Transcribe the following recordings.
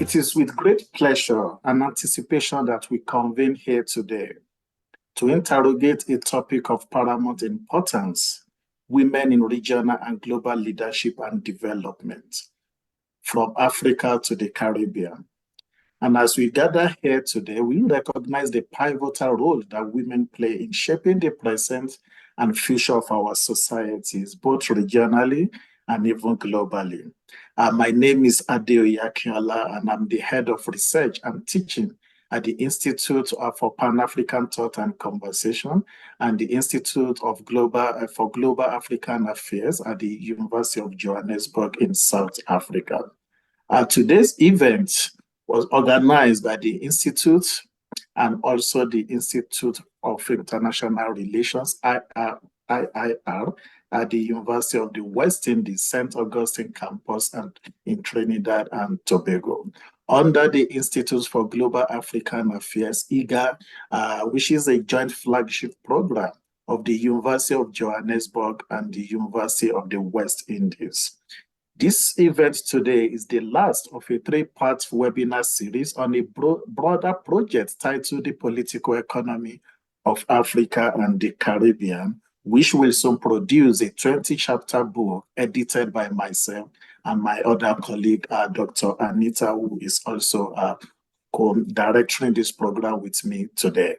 It is with great pleasure and anticipation that we convene here today to interrogate a topic of paramount importance: women in regional and global leadership and development, from Africa to the Caribbean. And as we gather here today, we recognize the pivotal role that women play in shaping the present and future of our societies, both regionally and even globally. My name is Adeoye Akinola, and I'm the head of research and teaching at the Institute for Pan-African Thought and Conversation and the Institute of for Global African Affairs at the University of Johannesburg in South Africa. Today's event was organized by the Institute and also the Institute of International Relations, IIR, at the University of the West Indies, St. Augustine campus and in Trinidad and Tobago, under the Institute for Global African Affairs, IGA, which is a joint flagship program of the University of Johannesburg and the University of the West Indies. This event today is the last of a three-part webinar series on a broader project titled The Political Economy of Africa and the Caribbean, which will soon produce a 20-chapter book edited by myself and my other colleague, Dr. Anita, who is also co-directing this program with me today.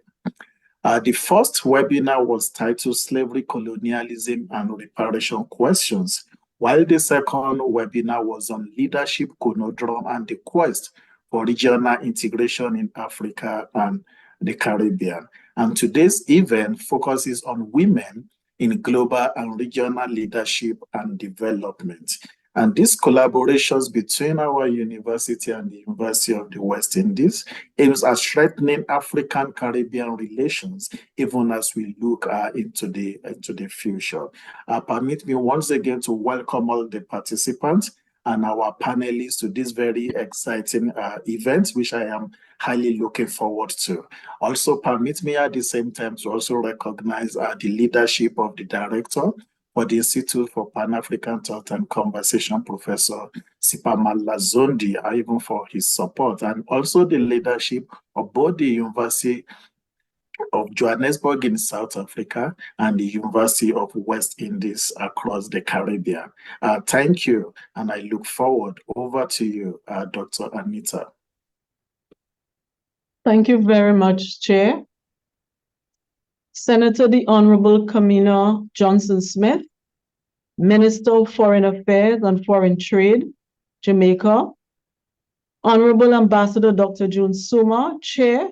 The first webinar was titled Slavery, Colonialism, and Reparation Questions, while the second webinar was on Leadership Conundrum and the Quest for Regional Integration in Africa and the Caribbean. And today's event focuses on women in global and regional leadership and development. And these collaborations between our university and the University of the West Indies aims at strengthening African-Caribbean relations, even as we look into the future. Permit me once again to welcome all the participants and our panelists to this very exciting event, which I am highly looking forward to. Also, permit me at the same time to also recognize the leadership of the director for the Institute for Pan-African Thought and Conversation, Professor Sipamala Zondi, even for his support, and also the leadership of both the University of Johannesburg in South Africa and the University of West Indies across the Caribbean. Thank you, and I look forward. Over to you, Dr. Anita. Thank you very much, Chair. Senator the Honorable Kamina Johnson-Smith, Minister of Foreign Affairs and Foreign Trade, Jamaica. Honorable Ambassador Dr. June Suma, Chair,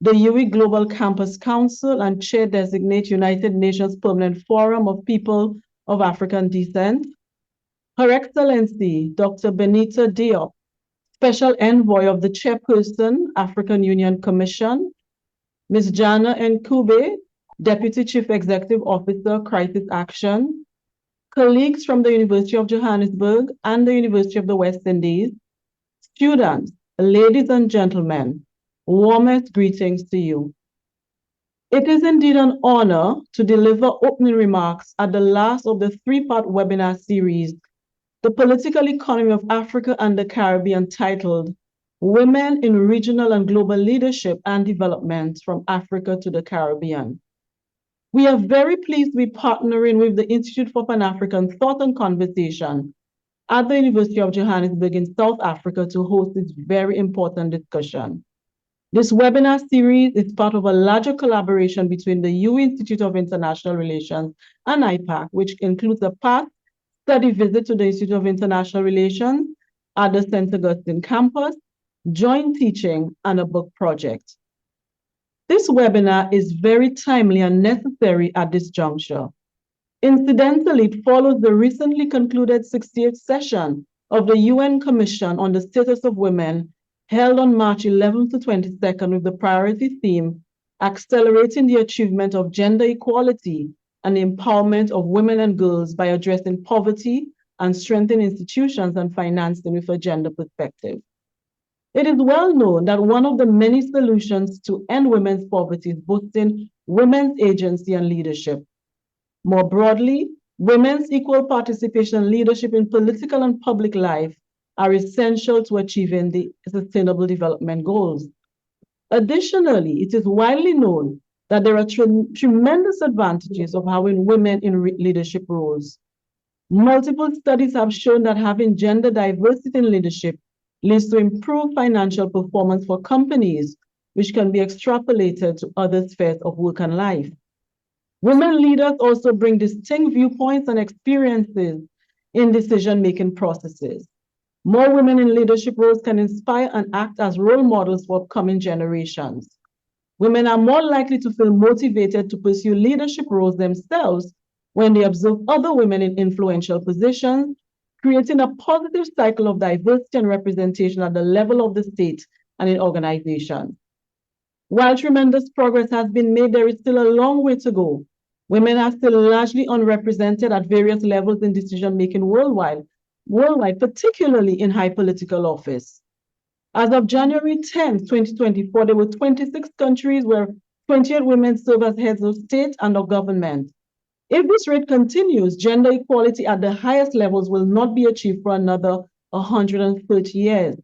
the U.W.I Global Campus Council and Chair Designate United Nations Permanent Forum of People of African Descent. Her Excellency Dr. Benita Diop, Special Envoy of the Chairperson, African Union Commission. Ms. Jana Nkube, Deputy Chief Executive Officer, Crisis Action. Colleagues from the University of Johannesburg and the University of the West Indies. Students, ladies and gentlemen, warmest greetings to you. It is indeed an honor to deliver opening remarks at the last of the three-part webinar series, The Political Economy of Africa and the Caribbean, titled Women in Regional and Global Leadership and Development from Africa to the Caribbean. We are very pleased to be partnering with the Institute for Pan-African Thought and Conversation at the University of Johannesburg in South Africa to host this very important discussion. This webinar series is part of a larger collaboration between the U.W.I Institute of International Relations and IPAC, which includes a past study visit to the Institute of International Relations at the St. Augustine campus, joint teaching, and a book project. This webinar is very timely and necessary at this juncture. Incidentally, it follows the recently concluded 68th session of the UN Commission on the Status of Women, held on March 11th to 22nd with the priority theme, Accelerating the Achievement of Gender Equality and Empowerment of Women and Girls by Addressing Poverty and Strengthening Institutions and Financing with a Gender Perspective. It is well known that one of the many solutions to end women's poverty is boosting women's agency and leadership. More broadly, women's equal participation and leadership in political and public life are essential to achieving the Sustainable Development Goals. Additionally, it is widely known that there are tremendous advantages of having women in leadership roles. Multiple studies have shown that having gender diversity in leadership leads to improved financial performance for companies, which can be extrapolated to other spheres of work and life. Women leaders also bring distinct viewpoints and experiences in decision-making processes. More women in leadership roles can inspire and act as role models for upcoming generations. Women are more likely to feel motivated to pursue leadership roles themselves when they observe other women in influential positions, creating a positive cycle of diversity and representation at the level of the state and in organizations. While tremendous progress has been made, there is still a long way to go. Women are still largely unrepresented at various levels in decision-making worldwide, particularly in high political office. As of January 10, 2024, there were 26 countries where 28 women serve as heads of state and of government. If this rate continues, gender equality at the highest levels will not be achieved for another 130 years.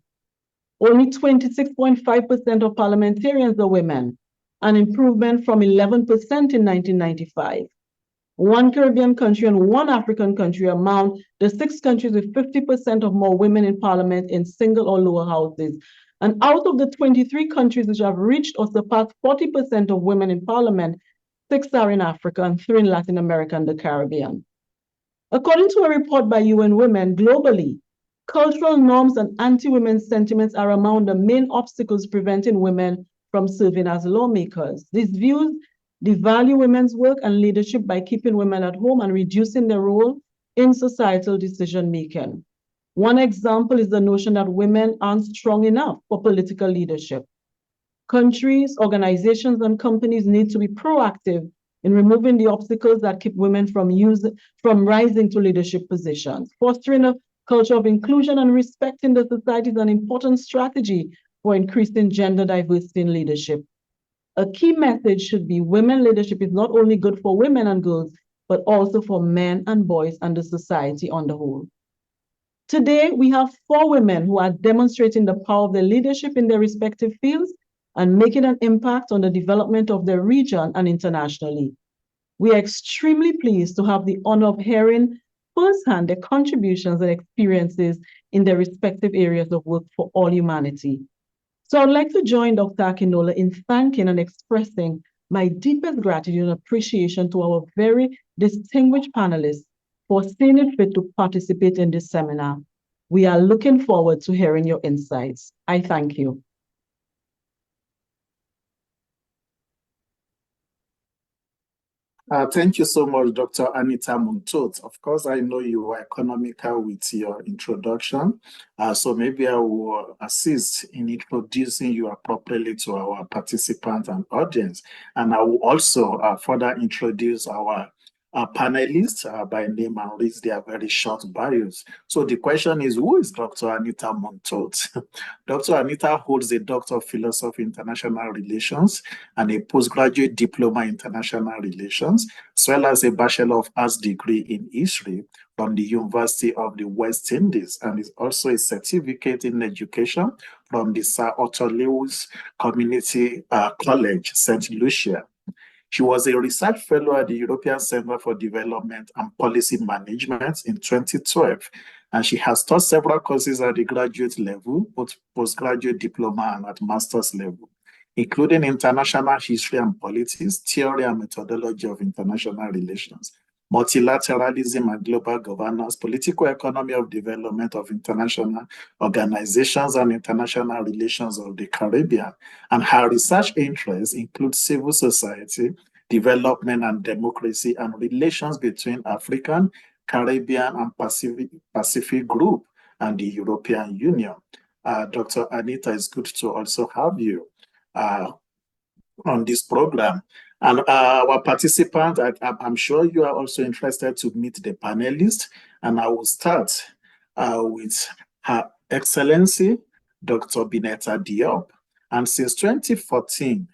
Only 26.5% of parliamentarians are women, an improvement from 11% in 1995. One Caribbean country and one African country amount the 6 countries with 50% of more women in parliament in single or lower houses. And out of the 23 countries which have reached or surpassed 40% of women in parliament, 6 are in Africa and 3 in Latin America and the Caribbean. According to a report by UN Women, globally, cultural norms and anti-women sentiments are among the main obstacles preventing women from serving as lawmakers. These views devalue women's work and leadership by keeping women at home and reducing their role in societal decision-making. One example is the notion that women aren't strong enough for political leadership. Countries, organizations, and companies need to be proactive in removing the obstacles that keep women from rising to leadership positions. Fostering a culture of inclusion and respect in the society is an important strategy for increasing gender diversity in leadership. A key message should be women leadership is not only good for women and girls, but also for men and boys and the society on the whole. Today, we have 4 women who are demonstrating the power of their leadership in their respective fields and making an impact on the development of their region and internationally. We are extremely pleased to have the honor of hearing firsthand their contributions and experiences in their respective areas of work for all humanity. So I'd like to join Dr. Akinola in thanking and expressing my deepest gratitude and appreciation to our very distinguished panelists for seeing it fit to participate in this seminar. We are looking forward to hearing your insights. I thank you. Thank you so much, Dr. Anita Muntot. Of course, I know you were economical with your introduction, so maybe I will assist in introducing you appropriately to our participants and audience. And I will also further introduce our panelists by name and read their very short bios. So the question is, who is Dr. Anita Muntot? Dr. Anita holds a Doctor of Philosophy International Relations and a postgraduate diploma in International Relations, as well as a Bachelor of Arts degree in History from the University of the West Indies, and is also a certificate in education from the Sir Otto Lewis Community College, St. Lucia. She was a research fellow at the European Center for Development and Policy Management in 2012, and she has taught several courses at the graduate level, both postgraduate diploma and at master's level, including international history and politics, theory and methodology of international relations, multilateralism and global governance, political economy of development of international organizations and international relations of the Caribbean. And her research interests include civil society, development and democracy, and relations between African, Caribbean, and Pacific Group and the European Union. Dr. Anita, it's good to also have you on this program. And our participants, I'm sure you are also interested to meet the panelists. And I will start with Her Excellency, Dr. Bineta Diop. And since 2014,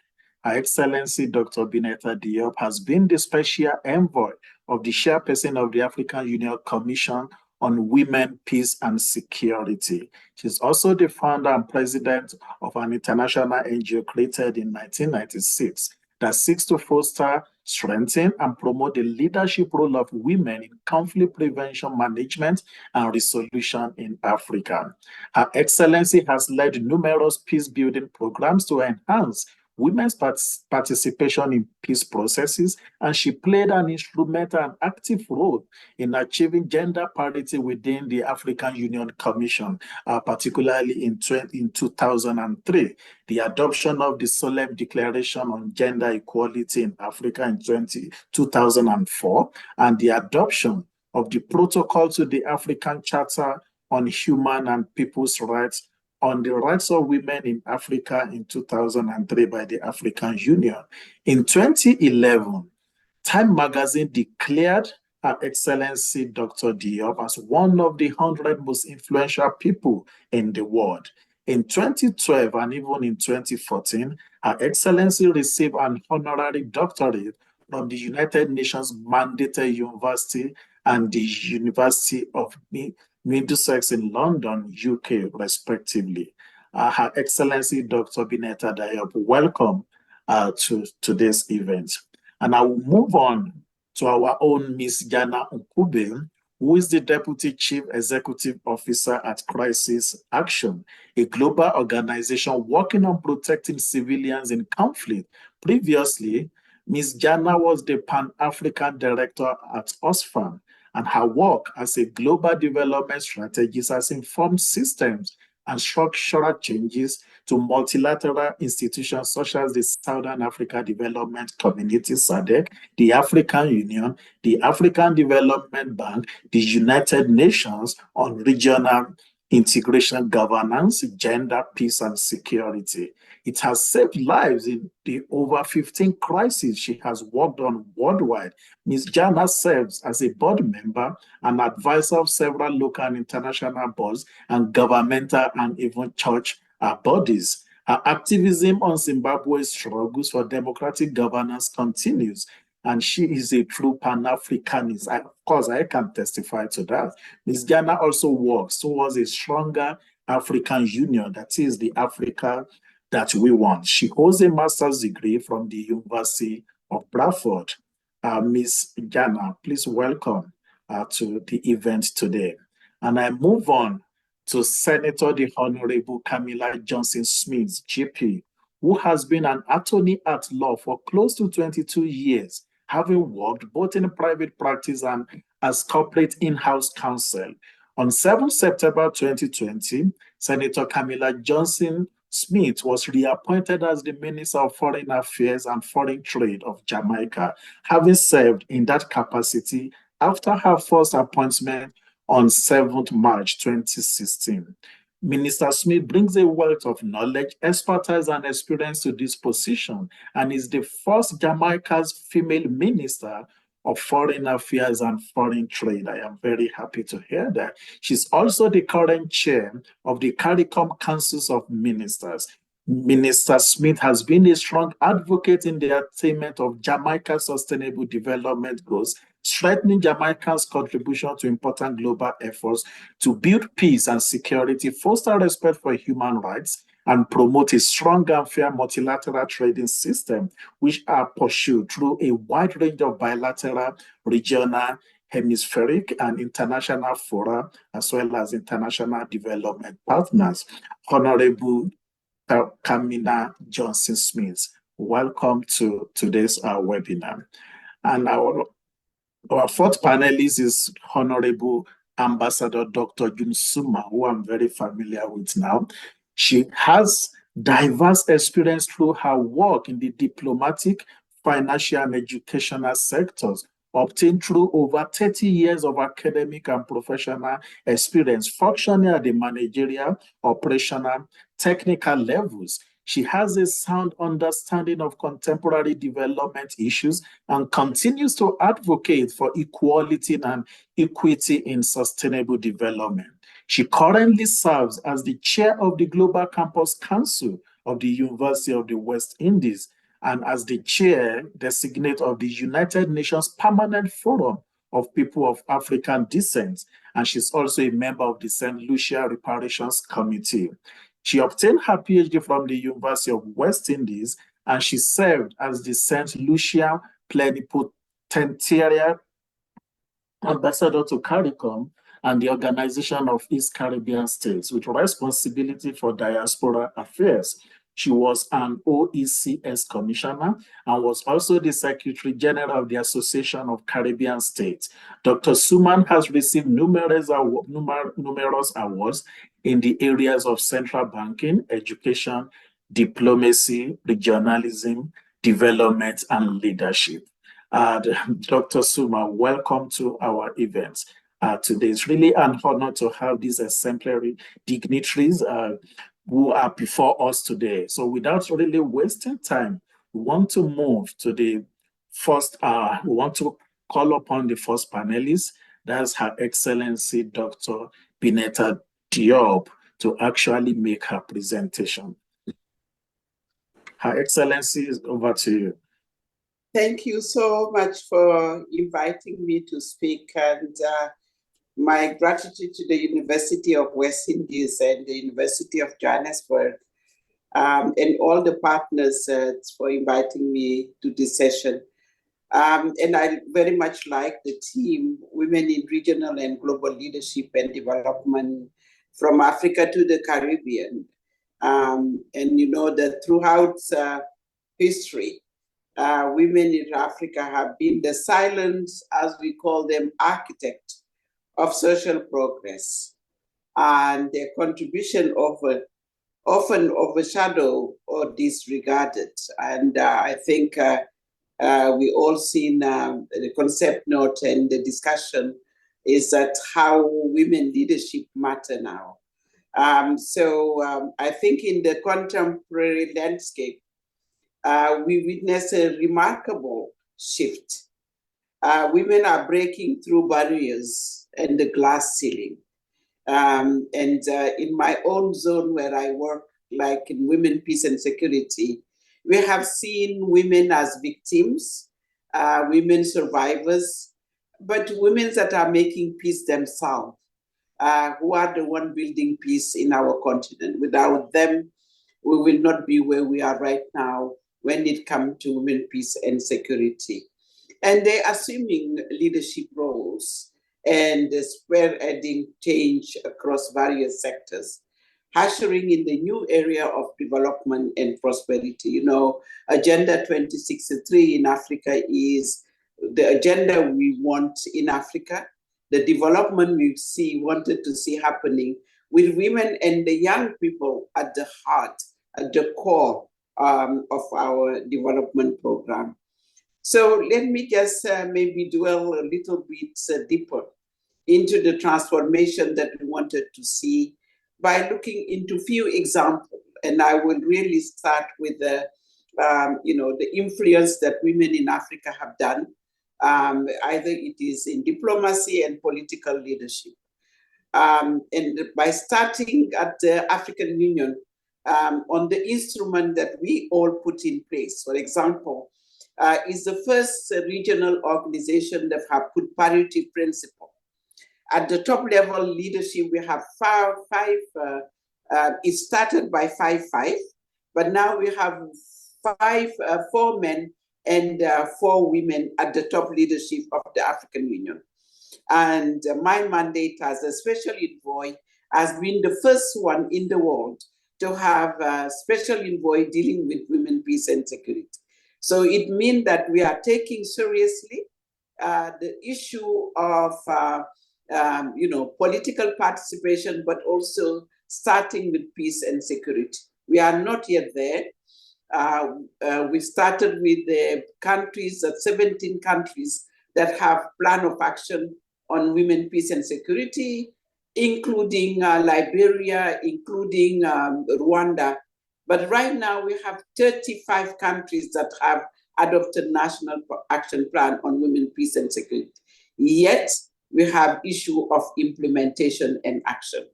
Her Excellency, Dr. Bineta Diop has been the Special Envoy of the Chairperson of the African Union Commission on women, peace, and security. She's also the founder and president of an international NGO created in 1996 that seeks to foster, strengthen, and promote the leadership role of women in conflict prevention management and resolution in Africa. Her Excellency has led numerous peace-building programs to enhance women's participation in peace processes, and she played an instrumental and active role in achieving gender parity within the African Union Commission, particularly in 2003, the adoption of the Solemn Declaration on Gender Equality in Africa in 2004, and the adoption of the Protocol to the African Charter on Human and People's Rights on the rights of women in Africa in 2003 by the African Union. In 2011, Time magazine declared Her Excellency Dr. Diop as one of the 100 most influential people in the world. In 2012 and even in 2014, Her Excellency received an honorary doctorate from the United Nations mandated university and the University of Middlesex in London, UK, respectively. Her Excellency Dr. Bineta Diop, welcome to today's event. And I will move on to our own Miss Jana Nkube, who is the Deputy Chief Executive Officer at Crisis Action, a global organization working on protecting civilians in conflict. Previously, Ms. Jana was the Pan-African Director at Oxfam, and her work as a global development strategist has informed systems and structural changes to multilateral institutions such as the Southern Africa Development Community, SADC, the African Union, the African Development Bank, the United Nations on regional integration, governance, gender, peace, and security. It has saved lives in the over 15 crises she has worked on worldwide. Ms. Jana serves as a board member and advisor of several local and international boards and governmental and even church bodies. Her activism on Zimbabwe's struggles for democratic governance continues, and she is a true Pan-Africanist. Of course, I can testify to that. Ms. Jana also works towards a stronger African Union, that is the Africa that we want. She holds a master's degree from the University of Bradford. Ms. Jana, please welcome to the event today. And I move on to Senator the Honorable Camilla Johnson-Smith, GP, who has been an attorney at law for close to 22 years, having worked both in private practice and as corporate in-house counsel. On 7 September 2020, Senator Camilla Johnson-Smith was reappointed as the Minister of Foreign Affairs and Foreign Trade of Jamaica, having served in that capacity after her first appointment on 7th March 2016. Minister Smith brings a wealth of knowledge, expertise, and experience to this position and is the first Jamaica's female minister of Foreign Affairs and Foreign Trade. I am very happy to hear that. She's also the current chair of the CARICOM Councils of Ministers. Minister Smith has been a strong advocate in the attainment of Jamaica's sustainable development goals, strengthening Jamaica's contribution to important global efforts to build peace and security, foster respect for human rights, and promote a strong and fair multilateral trading system, which are pursued through a wide range of bilateral, regional, hemispheric, and international fora, as well as international development partners. Honorable Camilla Johnson-Smith, welcome to today's webinar. And our fourth panelist is Honorable Ambassador Dr. June Suma, who I'm very familiar with now. She has diverse experience through her work in the diplomatic, financial, and educational sectors, obtained through over 30 years of academic and professional experience functioning at the managerial, operational, technical levels. She has a sound understanding of contemporary development issues and continues to advocate for equality and equity in sustainable development. She currently serves as the chair of the Global Campus Council of the University of the West Indies and as the chair designate of the United Nations Permanent Forum of People of African Descent. and she's also a member of the St. Lucia Reparations Committee. She obtained her PhD from the University of West Indies, and she served as the St. Lucia Plenipotentiary ambassador to CARICOM and the Organization of East Caribbean States with responsibility for diaspora affairs. She was an OECS commissioner and was also the Secretary General of the Association of Caribbean States. Dr. Suman has received numerous awards in the areas of central banking, education, diplomacy, regionalism, development, and leadership. Dr. Suma, welcome to our event. Today it's really an honor to have these exemplary dignitaries who are before us today. So without really wasting time, we want to move to the first, we want to call upon the first panelist, that's Her Excellency Dr. Bineta Diop, to actually make her presentation. Her Excellency, over to you. Thank you so much for inviting me to speak, and my gratitude to the University of West Indies and the University of Johannesburg and all the partners for inviting me to this session. And I very much like the team, Women in Regional and Global Leadership and Development from Africa to the Caribbean. And you know that throughout history, women in Africa have been the silent, as we call them, architect of social progress. And their contribution often overshadowed or disregarded. And I think we all seen the concept note and the discussion is that how women leadership matter now. I think in the contemporary landscape, we witness a remarkable shift. Women are breaking through barriers and the glass ceiling. In my own zone where I work, like in Women, Peace and Security, we have seen women as victims, women survivors, but women that are making peace themselves, who are the one building peace in our continent. Without them, we will not be where we are right now when it comes to women, peace and security. And they're assuming leadership roles and spearheading change across various sectors, ushering in the new area of development and prosperity. You know, Agenda 2063 in Africa is the agenda we want in Africa, the development we wanted to see happening with women and the young people at the heart, at the core of our development program. So let me just maybe dwell a little bit deeper into the transformation that we wanted to see by looking into few examples. And I will really start with the influence that women in Africa have done, either it is in diplomacy and political leadership. And by starting at the African Union, on the instrument that we all put in place. For example, is the first regional organization that have put parity principle. At the top level leadership, we have five, it started by 5-5, but now we have 4 men and 4 women at the top leadership of the African Union. And my mandate as a special envoy has been the first one in the world to have a special envoy dealing with women, peace and security. So it means that we are taking seriously the issue of political participation, but also starting with peace and security. We are not yet there. We started with the countries, 17 countries that have plan of action on women, peace and security, including Liberia, including Rwanda. But right now we have 35 countries that have adopted national action plan on women, peace and security. Yet we have issue of implementation and action.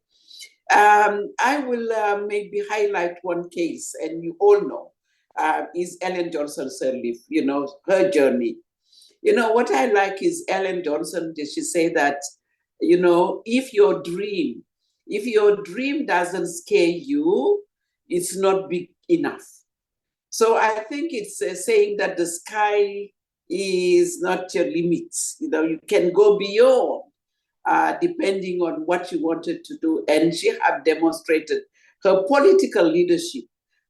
I will maybe highlight one case, and you all know, is Ellen Johnson Sirleaf, her journey. What I like is Ellen Johnson, did she say that if your dream doesn't scare you, it's not big enough. So I think it's saying that the sky is not your limits. You can go beyond, depending on what you wanted to do. And she have demonstrated her political leadership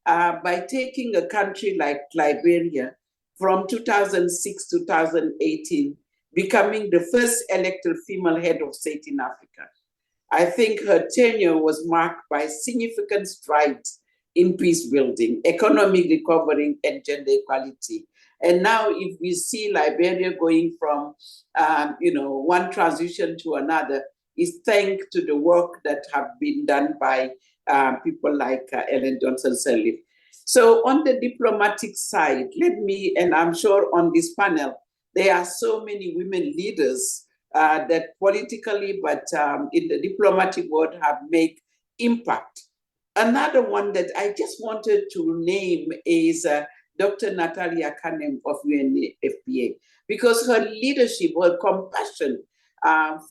by taking a country like Liberia from 2006 to 2018, becoming the first elected female head of state in Africa. I think her tenure was marked by significant strides in peace building, economic recovery, and gender equality. And now, if we see Liberia going from, one transition to another, is thanks to the work that have been done by people like Ellen Johnson Sirleaf. So, on the diplomatic side, and I'm sure on this panel, there are so many women leaders that politically, but in the diplomatic world, have made impact. Another one that I just wanted to name is Dr. Natalia Kanem of UNFPA, because her leadership, her compassion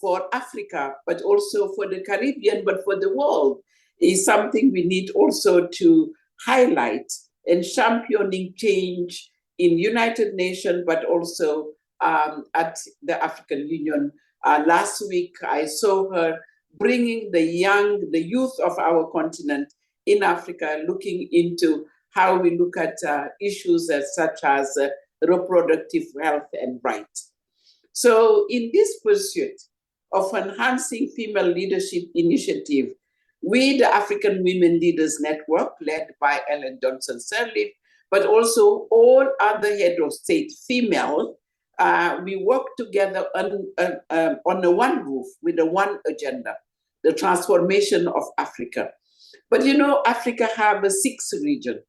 for Africa, but also for the Caribbean, but for the world, is something we need also to highlight, and championing change in United Nations, but also at the African Union. Last week, I saw her bringing the youth of our continent in Africa, looking into how we look at issues such as reproductive health and rights. So in this pursuit of enhancing female leadership initiative, we, the African Women Leaders Network, led by Ellen Johnson Sirleaf, but also all other head of state female, we work together on a one roof with a one agenda, the transformation of Africa. But Africa have a sixth region,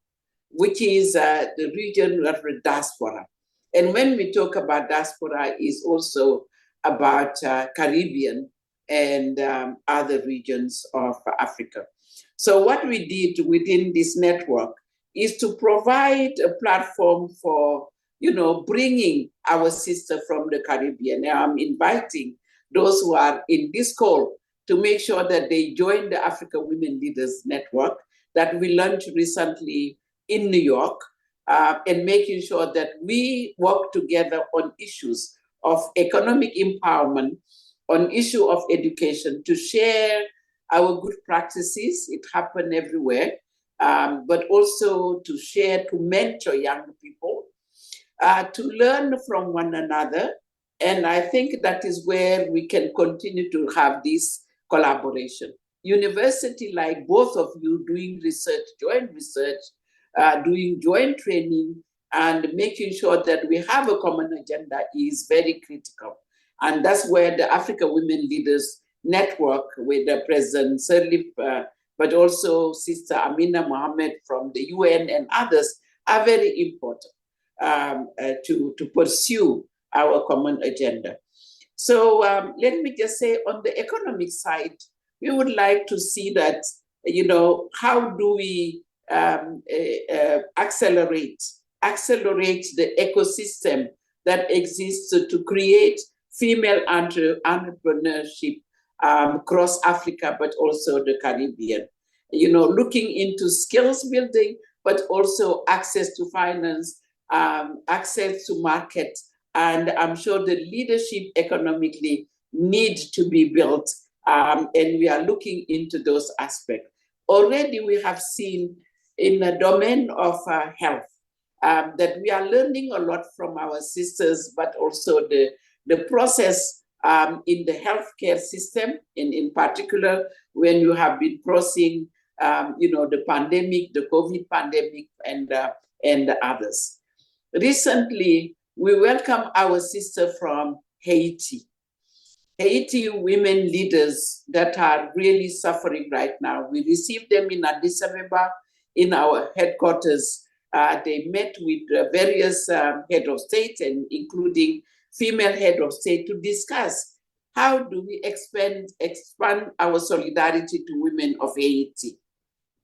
which is the region of the diaspora. And when we talk about diaspora, is also about Caribbean and other regions of Africa. So what we did within this network is to provide a platform for, bringing our sister from the Caribbean. Now I'm inviting those who are in this call to make sure that they join the Africa Women Leaders Network that we launched recently in New York, and making sure that we work together on issues of economic empowerment, on issue of education, to share our good practices. It happens everywhere, but also to share, to mentor young people, to learn from one another. And I think that is where we can continue to have this collaboration. University like both of you doing research, joint research, doing joint training, and making sure that we have a common agenda is very critical. And that's where the Africa Women Leaders Network with President Sirleaf, but also Sister Amina Mohammed from the UN and others are very important to pursue our common agenda. So let me just say, on the economic side, we would like to see that, how do we accelerate the ecosystem that exists to create female entrepreneurship across Africa, but also the Caribbean. Looking into skills building, but also access to finance, access to market. And I'm sure the leadership economically need to be built. And we are looking into those aspects. Already we have seen in the domain of health that we are learning a lot from our sisters, but also the process in the healthcare system, in particular, when you have been crossing, the pandemic, the COVID pandemic, and others. Recently, we welcome our sister from Haiti. Haiti women leaders that are really suffering right now. We received them in Addis Ababa in our headquarters. They met with various head of state, and including female head of state, to discuss how do we expand our solidarity to women of Haiti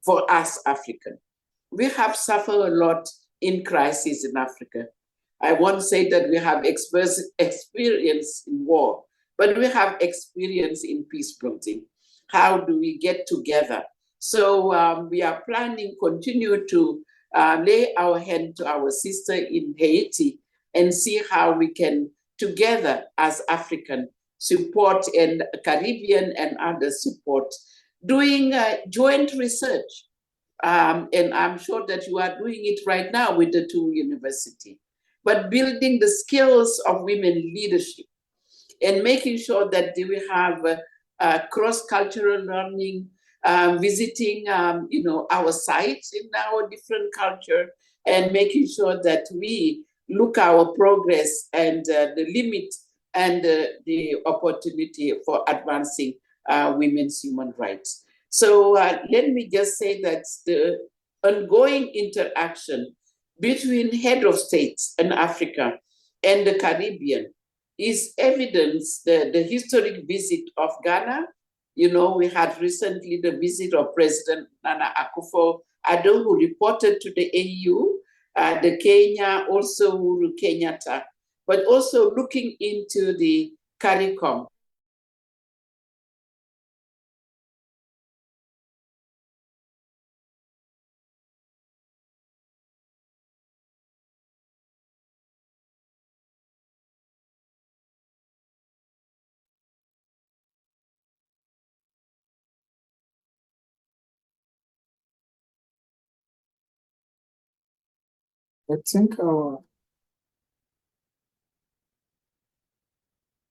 for us African. We have suffered a lot in crisis in Africa. I won't say that we have experience in war, but we have experience in peace building. How do we get together? So we are planning continue to lay our hand to our sister in Haiti and see how we can together as African support and Caribbean and other support, doing joint research. And I'm sure that you are doing it right now with the two universities, but building the skills of women leadership and making sure that they will have cross-cultural learning, visiting our sites in our different culture, and making sure that we look our progress and the limit and the opportunity for advancing women's human rights. So let me just say that the ongoing interaction between head of states in Africa and the Caribbean is evidence the historic visit of Ghana. You know, we had recently the visit of President Nana Akufo-Addo, who reported to the AU, the Kenya, also Uhuru Kenyatta, but also looking into the CARICOM. I think our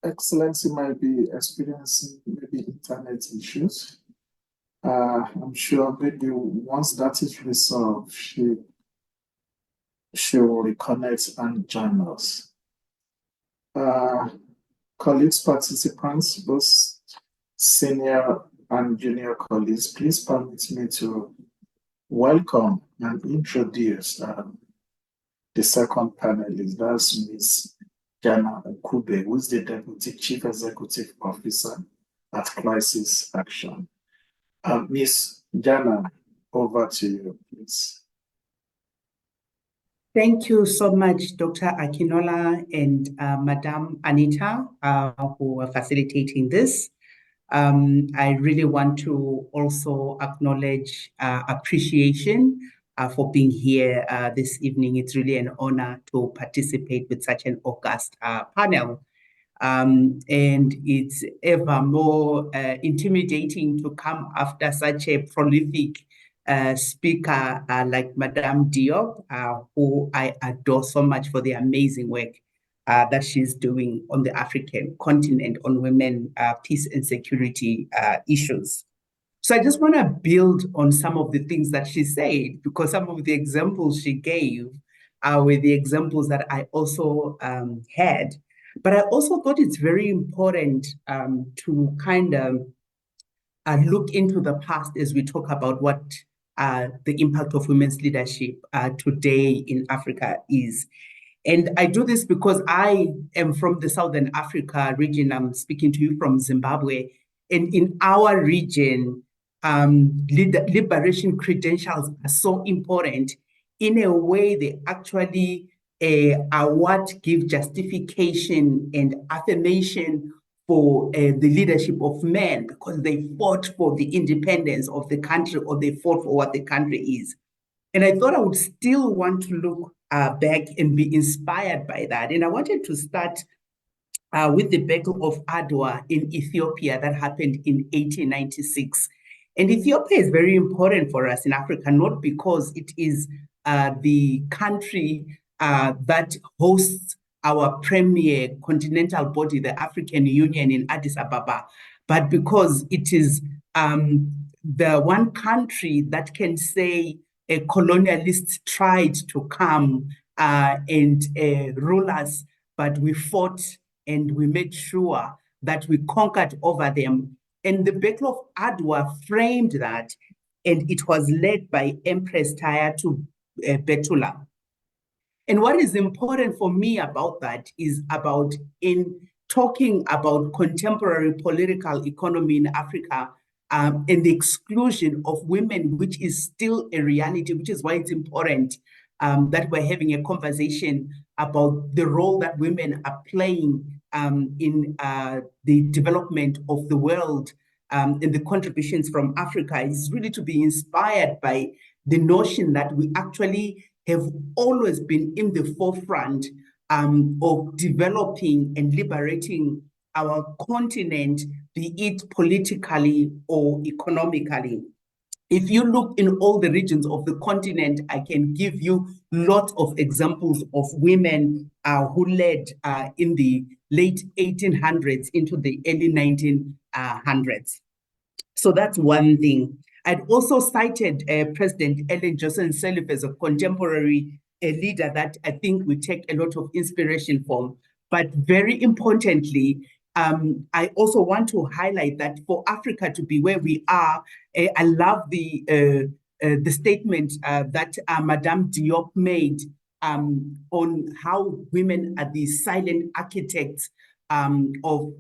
Excellency might be experiencing maybe internet issues. I'm sure maybe once that is resolved, she will reconnect and join us. Colleagues, participants, both senior and junior colleagues, please permit me to welcome and introduce the second panelist. That's Ms. Jana Nkube, who is the Deputy Chief Executive Officer at Crisis Action. Ms. Jana, over to you, please. Thank you so much, Dr. Akinola and Madam Anita, who are facilitating this. I really want to also acknowledge appreciation for being here this evening. It's really an honor to participate with such an august panel. And it's ever more intimidating to come after such a prolific speaker like Madame Diop, who I adore so much for the amazing work that she's doing on the African continent on women, peace and security issues. So I just want to build on some of the things that she said, because some of the examples she gave were the examples that I also had. But I also thought it's very important to kind of look into the past as we talk about what the impact of women's leadership today in Africa is. And I do this because I am from the Southern Africa region. I'm speaking to you from Zimbabwe. And in our region, liberation credentials are so important. In a way, they actually are what give justification and affirmation for the leadership of men, because they fought for the independence of the country, or they fought for what the country is. And I thought I would still want to look back and be inspired by that. And I wanted to start with the Battle of Adwa in Ethiopia that happened in 1896. And Ethiopia is very important for us in Africa, not because it is the country that hosts our premier continental body, the African Union in Addis Ababa, but because it is the one country that can say colonialists tried to come and rule us, but we fought and we made sure that we conquered over them. And the Battle of Adwa framed that, and it was led by Empress Tayatu Betula. And what is important for me about that is about in talking about contemporary political economy in Africa, and the exclusion of women, which is still a reality, which is why it's important that we're having a conversation about the role that women are playing in the development of the world, and the contributions from Africa, is really to be inspired by the notion that we actually have always been in the forefront of developing and liberating our continent, be it politically or economically. If you look in all the regions of the continent, I can give you lots of examples of women who led in the late 1800s into the early 1900s. So that's one thing. I'd also cited President Ellen Johnson Sirleaf as a contemporary leader that I think we take a lot of inspiration from. But very importantly, I also want to highlight that for Africa to be where we are, I love the statement that Madame Diop made on how women are the silent architects of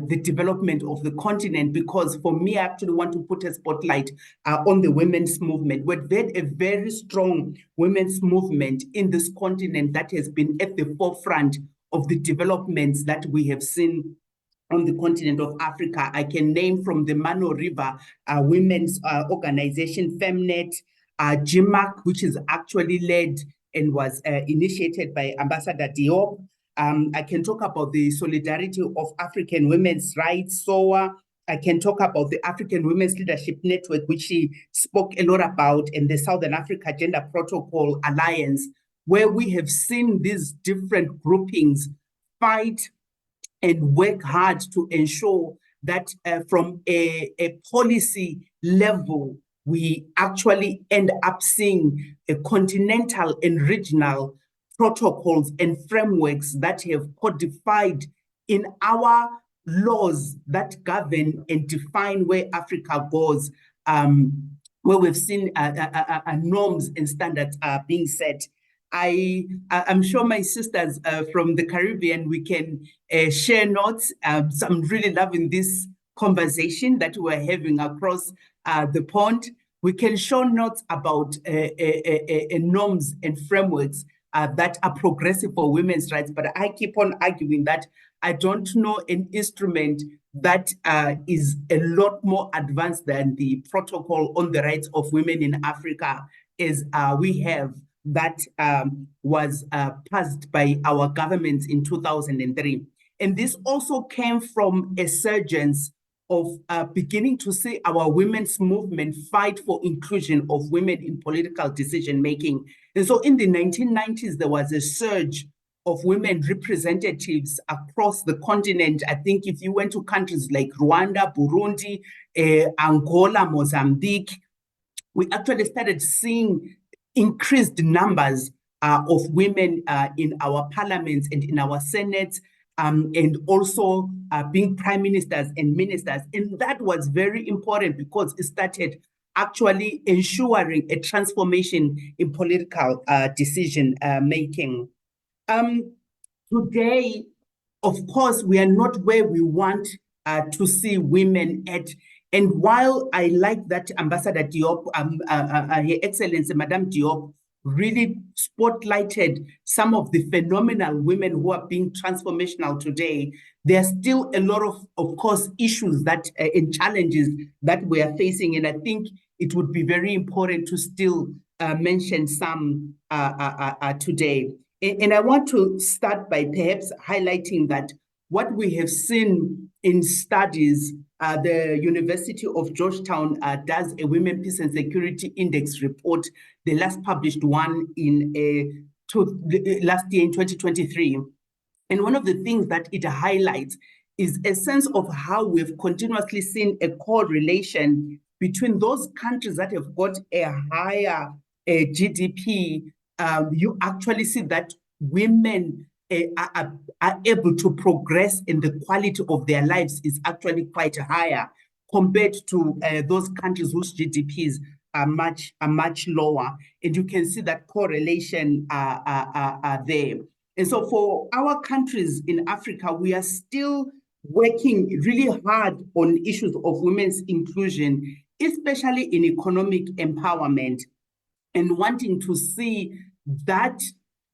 the development of the continent, because for me, I actually want to put a spotlight on the women's movement. We've had a very strong women's movement in this continent that has been at the forefront of the developments that we have seen on the continent of Africa. I can name from the Mano River women's organization, Femnet, GMAC, which is actually led and was initiated by Ambassador Diop. I can talk about the Solidarity of African Women's Rights, SOA. I can talk about the African Women's Leadership Network, which she spoke a lot about, and the Southern Africa Gender Protocol Alliance, where we have seen these different groupings fight and work hard to ensure that from a policy level, we actually end up seeing a continental and regional protocols and frameworks that have codified in our laws that govern and define where Africa goes, where we've seen norms and standards being set. I'm sure my sisters from the Caribbean, we can share notes. So I'm really loving this conversation that we're having across the pond. We can show notes about norms and frameworks that are progressive for women's rights, but I keep on arguing that I don't know an instrument that is a lot more advanced than the Protocol on the Rights of Women in Africa, as we have, that was passed by our governments in 2003. And this also came from a surgence of beginning to see our women's movement fight for inclusion of women in political decision-making. And so in the 1990s, there was a surge of women representatives across the continent. I think if you went to countries like Rwanda, Burundi, Angola, Mozambique, we actually started seeing increased numbers of women in our parliaments and in our senates, and also being prime ministers and ministers. And that was very important because it started actually ensuring a transformation in political decision making. Today, of course, we are not where we want to see women at. And while I like that Ambassador Diop, Her Excellency Madame Diop, really spotlighted some of the phenomenal women who are being transformational today, there are still a lot of course, issues that and challenges that we are facing. And I think it would be very important to still mention some today. And I want to start by perhaps highlighting that what we have seen in studies, the University of Georgetown does a Women, Peace and Security Index report, the last published one in last year in 2023. And one of the things that it highlights is a sense of how we've continuously seen a correlation between those countries that have got a higher GDP. You actually see that women are able to progress, and the quality of their lives is actually quite higher compared to those countries whose GDPs are much lower. And you can see that correlation there. And so for our countries in Africa, we are still working really hard on issues of women's inclusion, especially in economic empowerment. and wanting to see that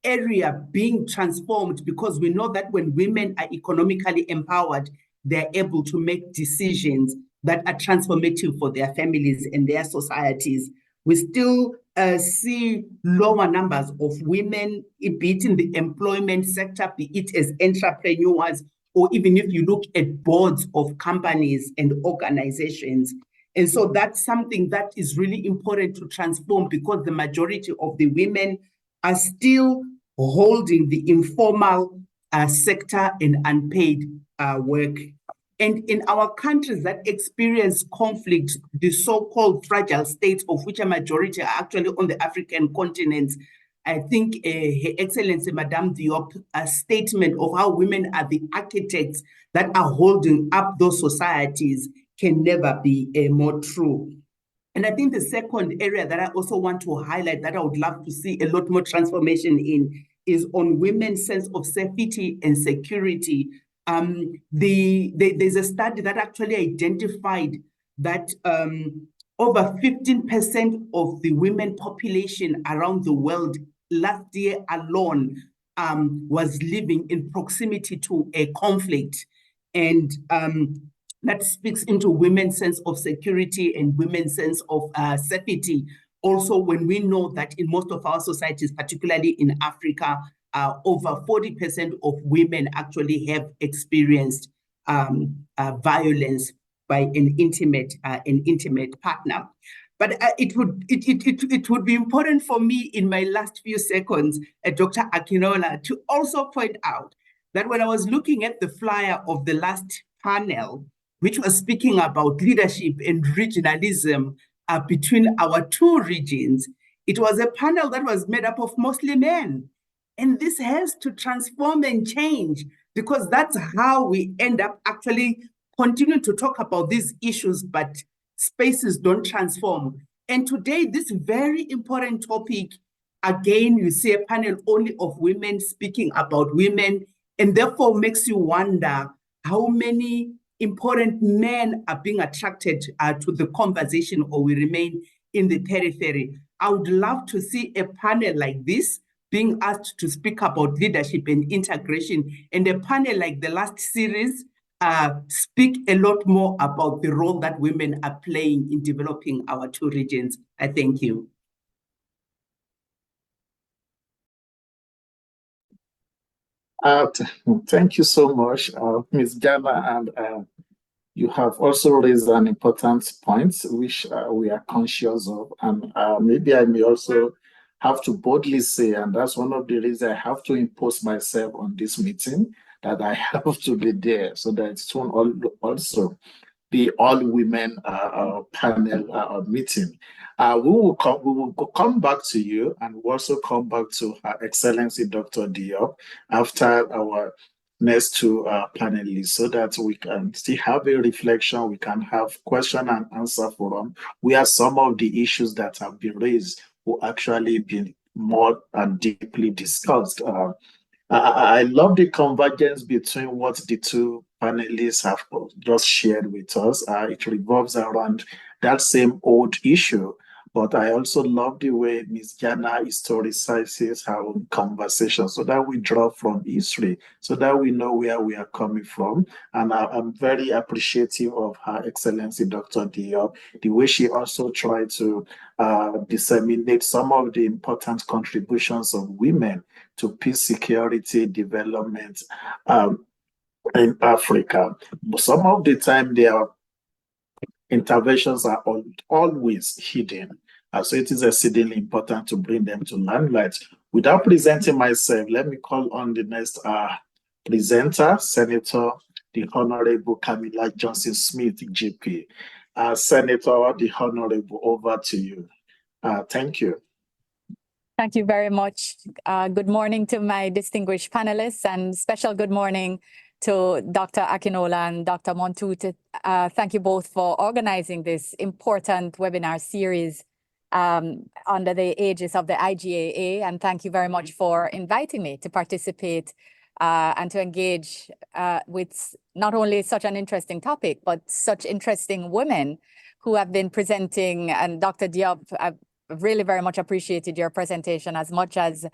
area being transformed, because we know that when women are economically empowered, they're able to make decisions that are transformative for their families and their societies. We still see lower numbers of women, be it in the employment sector, be it as entrepreneurs, or even if you look at boards of companies and organizations. And so that's something that is really important to transform, because the majority of the women are still holding the informal sector and unpaid work. And in our countries that experience conflict, the so-called fragile states, of which a majority are actually on the African continent, I think Her Excellency Madame Diop's statement of how women are the architects that are holding up those societies can never be more true. And I think the second area that I also want to highlight that I would love to see a lot more transformation in is on women's sense of safety and security. There's a study that actually identified that over 15% of the women population around the world last year alone was living in proximity to a conflict. And that speaks into women's sense of security and women's sense of safety. Also, when we know that in most of our societies, particularly in Africa, over 40% of women actually have experienced violence by an intimate partner. But it would be important for me in my last few seconds, Dr. Akinola, to also point out that when I was looking at the flyer of the last panel, which was speaking about leadership and regionalism between our two regions, it was a panel that was made up of mostly men. And this has to transform and change, because that's how we end up actually continuing to talk about these issues, but spaces don't transform. And today, this very important topic, again, you see a panel only of women speaking about women, and therefore makes you wonder how many important men are being attracted to the conversation, or we remain in the periphery. I would love to see a panel like this being asked to speak about leadership and integration, and a panel like the last series speak a lot more about the role that women are playing in developing our two regions. I thank you. Thank you so much, Ms. Ghana, and you have also raised an important point, which we are conscious of, and maybe I may also have to boldly say, and that's one of the reasons I have to impose myself on this meeting, that I have to be there, so that it won't also be all women panel meeting. We will come back to you, and we'll also come back to Her Excellency Dr. Diop after our next two panelists, so that we can still have a reflection, we can have question and answer forum, where some of the issues that have been raised will actually be more and deeply discussed. I love the convergence between what the two panelists have just shared with us. It revolves around that same old issue, but I also love the way Ms. Jana historicizes her own conversation, so that we draw from history, so that we know where we are coming from. And I'm very appreciative of Her Excellency Dr. Diop, the way she also tried to disseminate some of the important contributions of women to peace, security, development in Africa. But some of the time, their interventions are always hidden. So it is exceedingly important to bring them to limelight. Without presenting myself, let me call on the next presenter, Senator the Honorable Camilla Johnson-Smith, GP. Senator the Honorable, over to you. Thank you. Thank you very much. Good morning to my distinguished panelists, and special good morning to Dr. Akinola and Dr. Montut. Thank you both for organizing this important webinar series under the aegis of the IGAA, and thank you very much for inviting me to participate and to engage with not only such an interesting topic, but such interesting women who have been presenting. And Dr. Diop, really very much appreciated your presentation as much as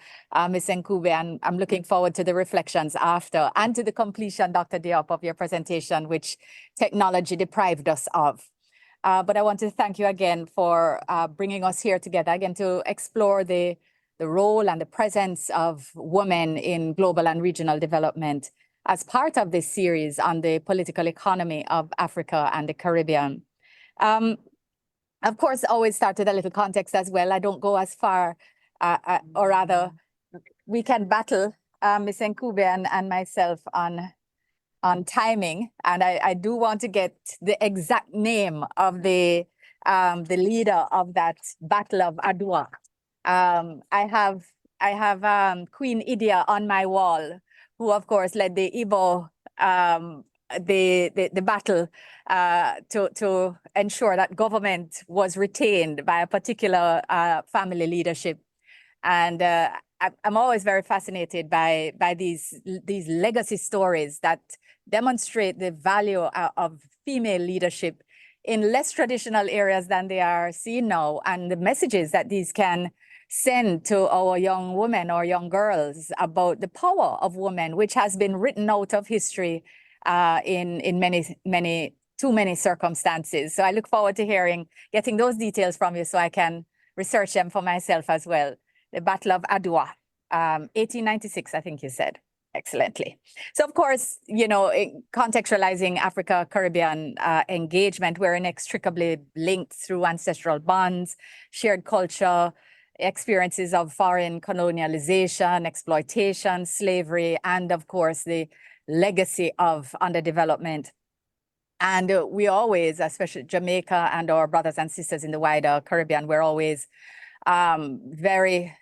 Ms. Nkube, and I'm looking forward to the reflections after and to the completion, Dr. Diop, of your presentation, which technology deprived us of. But I want to thank you again for bringing us here together again to explore the role and the presence of women in global and regional development as part of this series on the political economy of Africa and the Caribbean. Of course, I always start with a little context as well. I don't go as far, or rather, we can battle Ms. Nkube and myself on timing, and I do want to get the exact name of the leader of that Battle of Adwa. I have Queen Idia on my wall, who of course led the Igbo the battle to ensure that government was retained by a particular family leadership. And I'm always very fascinated by these legacy stories that demonstrate the value of female leadership in less traditional areas than they are seen now, and the messages that these can send to our young women or young girls about the power of women, which has been written out of history in too many circumstances. So I look forward to getting those details from you so I can research them for myself as well. The Battle of Adwa, 1896, I think you said. Excellently. So of course, contextualizing Africa-Caribbean engagement, we're inextricably linked through ancestral bonds, shared culture, experiences of foreign colonialization, exploitation, slavery, and of course, the legacy of underdevelopment. And we always, especially Jamaica and our brothers and sisters in the wider Caribbean, we're always very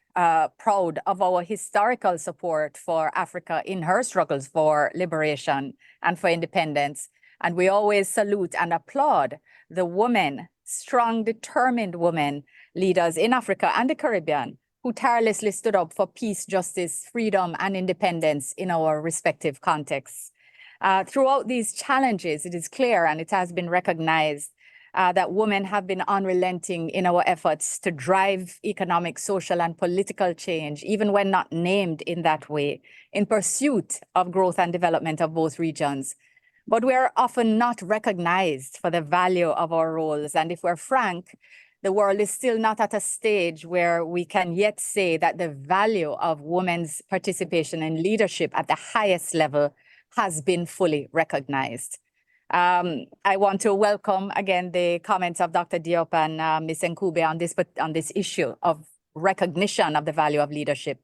proud of our historical support for Africa in her struggles for liberation and for independence. And we always salute and applaud the women, strong, determined women leaders in Africa and the Caribbean who tirelessly stood up for peace, justice, freedom, and independence in our respective contexts. Throughout these challenges, it is clear, and it has been recognized, that women have been unrelenting in our efforts to drive economic, social, and political change, even when not named in that way, in pursuit of growth and development of both regions. But we are often not recognized for the value of our roles. And if we're frank, the world is still not at a stage where we can yet say that the value of women's participation in leadership at the highest level has been fully recognized. I want to welcome again the comments of Dr. Diop and Ms. Nkube on this issue of recognition of the value of leadership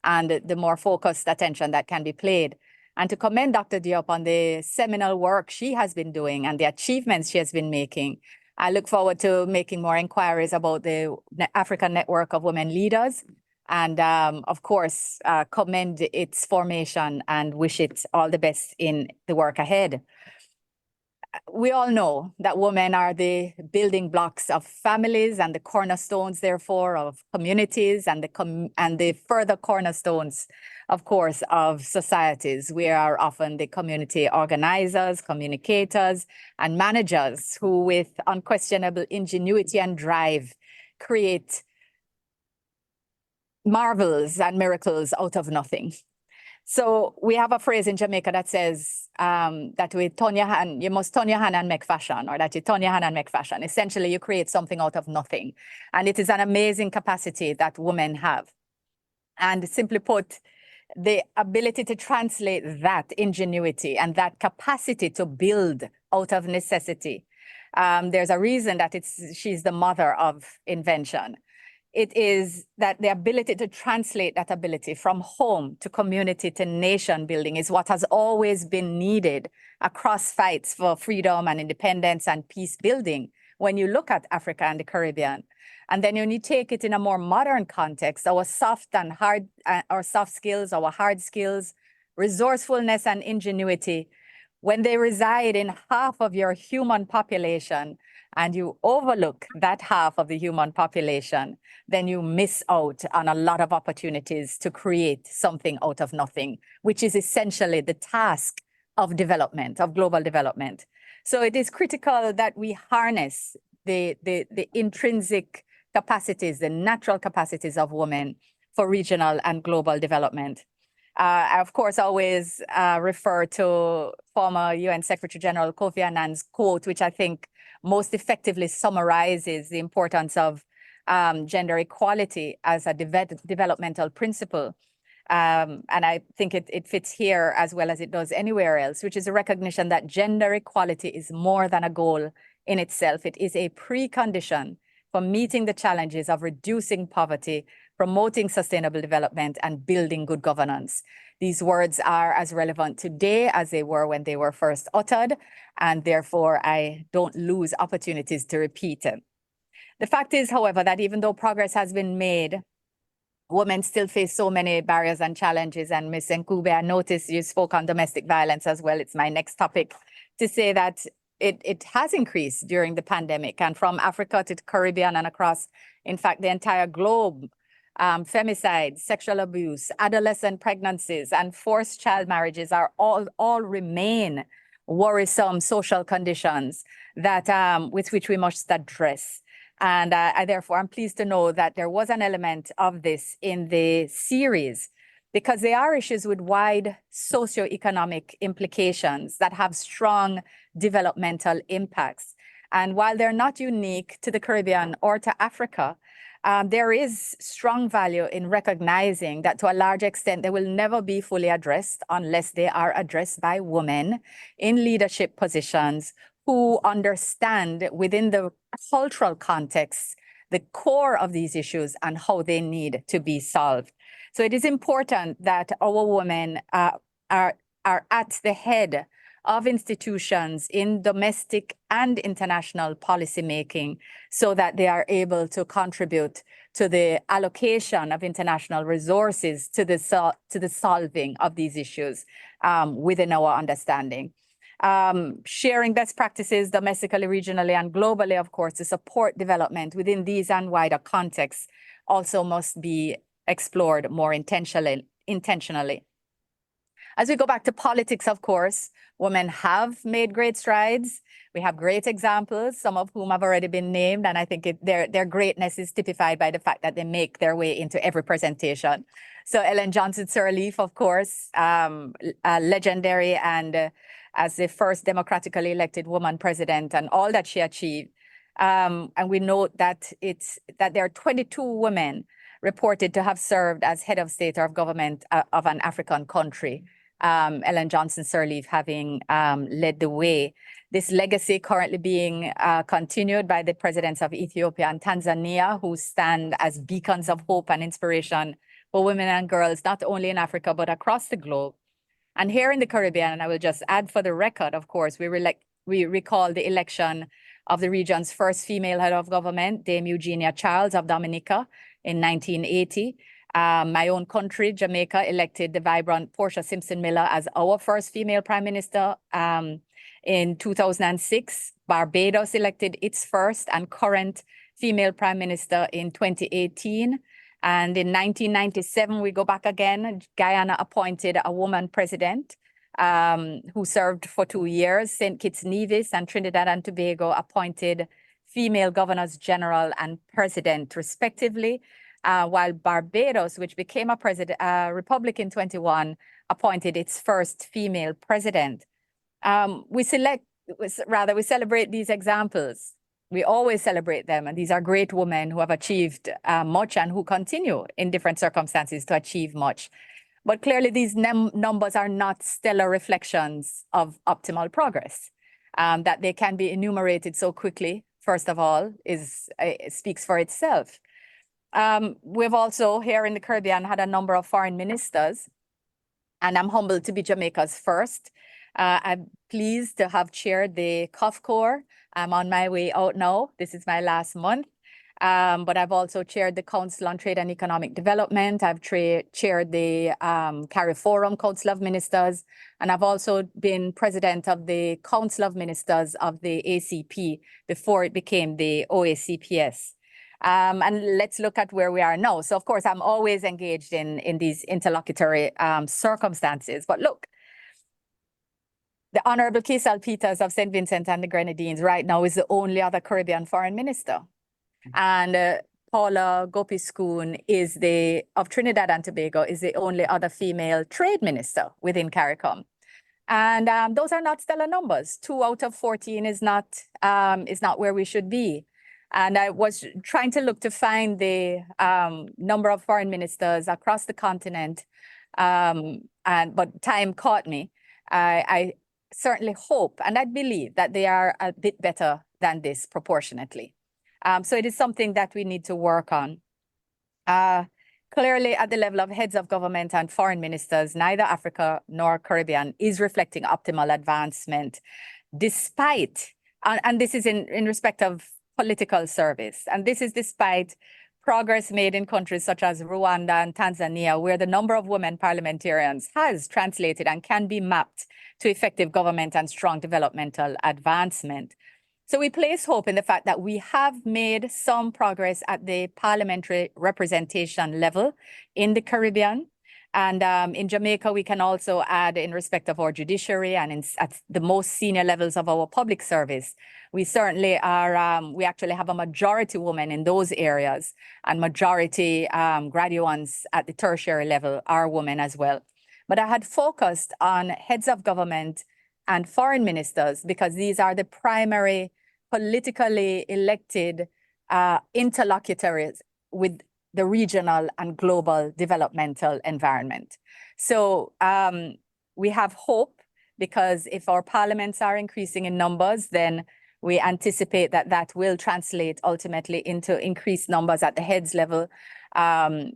and the more focused attention that can be paid. And to commend Dr. Diop on the seminal work she has been doing and the achievements she has been making. I look forward to making more inquiries about the African Network of Women Leaders and of course, commend its formation and wish it all the best in the work ahead. We all know that women are the building blocks of families and the cornerstones, therefore, of communities and the further cornerstones, of course, of societies. We are often the community organizers, communicators, and managers who, with unquestionable ingenuity and drive, create marvels and miracles out of nothing. So we have a phrase in Jamaica that says that you must turn your hand and make fashion, or that you turn your hand and make fashion. Essentially, you create something out of nothing. And it is an amazing capacity that women have. And simply put, the ability to translate that ingenuity and that capacity to build out of necessity. There's a reason that she's the mother of invention. It is that the ability to translate that ability from home to community to nation building is what has always been needed across fights for freedom and independence and peace building when you look at Africa and the Caribbean. And then when you take it in a more modern context, our soft skills, our hard skills, resourcefulness and ingenuity, when they reside in half of your human population, and you overlook that half of the human population, then you miss out on a lot of opportunities to create something out of nothing, which is essentially the task of development, of global development. So it is critical that we harness the intrinsic capacities, the natural capacities of women for regional and global development. I, of course, always refer to former UN Secretary General Kofi Annan's quote, which I think most effectively summarizes the importance of gender equality as a developmental principle. And I think it fits here as well as it does anywhere else, which is a recognition that gender equality is more than a goal in itself. It is a precondition for meeting the challenges of reducing poverty, promoting sustainable development, and building good governance. These words are as relevant today as they were when they were first uttered, and therefore I don't lose opportunities to repeat it. The fact is, however, that even though progress has been made, women still face so many barriers and challenges. And Ms. Nkube, I noticed you spoke on domestic violence as well. It's my next topic to say that it has increased during the pandemic, and from Africa to the Caribbean and across, in fact, the entire globe. Femicide, sexual abuse, adolescent pregnancies, and forced child marriages are all remain worrisome social conditions that with which we must address. And I therefore am pleased to know that there was an element of this in the series, because they are issues with wide socioeconomic implications that have strong developmental impacts. And while they're not unique to the Caribbean or to Africa, there is strong value in recognizing that to a large extent, they will never be fully addressed unless they are addressed by women in leadership positions who understand within the cultural context the core of these issues and how they need to be solved. So it is important that our women are at the head of institutions in domestic and international policymaking so that they are able to contribute to the allocation of international resources to the solving of these issues within our understanding. Sharing best practices domestically, regionally, and globally, of course, to support development within these and wider contexts also must be explored more intentionally. As we go back to politics, of course, women have made great strides. We have great examples, some of whom have already been named, and I think their greatness is typified by the fact that they make their way into every presentation. So Ellen Johnson Sirleaf, of course, legendary and as the first democratically elected woman president and all that she achieved. And we note that there are 22 women reported to have served as head of state or of government of an African country. Ellen Johnson Sirleaf having led the way. This legacy currently being continued by the presidents of Ethiopia and Tanzania, who stand as beacons of hope and inspiration for women and girls, not only in Africa, but across the globe. And here in the Caribbean, and I will just add for the record, of course, we recall the election of the region's first female head of government, Dame Eugenia Charles of Dominica in 1980. My own country, Jamaica, elected the vibrant Portia Simpson Miller as our first female prime minister in 2006. Barbados elected its first and current female prime minister in 2018. And in 1997, we go back again, Guyana appointed a woman president who served for 2 years. St. Kitts Nevis and Trinidad and Tobago appointed female governors general and president, respectively. While Barbados, which became a republic in 21, appointed its first female president. We celebrate these examples. We always celebrate them, and these are great women who have achieved much and who continue in different circumstances to achieve much. But clearly these numbers are not stellar reflections of optimal progress. That they can be enumerated so quickly, first of all, speaks for itself. We've also here in the Caribbean had a number of foreign ministers, and I'm humbled to be Jamaica's first. I'm pleased to have chaired the COFCOR. I'm on my way out now. This is my last month. But I've also chaired the Council on Trade and Economic Development. I've chaired the CARIFORUM Council of Ministers, and I've also been president of the Council of Ministers of the ACP before it became the OACPS. And let's look at where we are now. So of course, I'm always engaged in these interlocutory circumstances. But look, the Honorable Keisal Peters of St. Vincent and the Grenadines right now is the only other Caribbean foreign minister. And Paula Gopiskun of Trinidad and Tobago is the only other female trade minister within CARICOM. And those are not stellar numbers. 2 out of 14 is not where we should be. And I was trying to look to find the number of foreign ministers across the continent, but time caught me. I certainly hope and I believe that they are a bit better than this proportionately. So it is something that we need to work on. Clearly, at the level of heads of government and foreign ministers, neither Africa nor Caribbean is reflecting optimal advancement, despite, and this is in respect of political service, and this is despite progress made in countries such as Rwanda and Tanzania, where the number of women parliamentarians has translated and can be mapped to effective government and strong developmental advancement. So we place hope in the fact that we have made some progress at the parliamentary representation level in the Caribbean. And in Jamaica, we can also add in respect of our judiciary and at the most senior levels of our public service. We certainly are, we actually have a majority women in those areas, and majority graduates at the tertiary level are women as well. But I had focused on heads of government and foreign ministers because these are the primary politically elected interlocutors with the regional and global developmental environment. So we have hope because if our parliaments are increasing in numbers, then we anticipate that that will translate ultimately into increased numbers at the heads level. And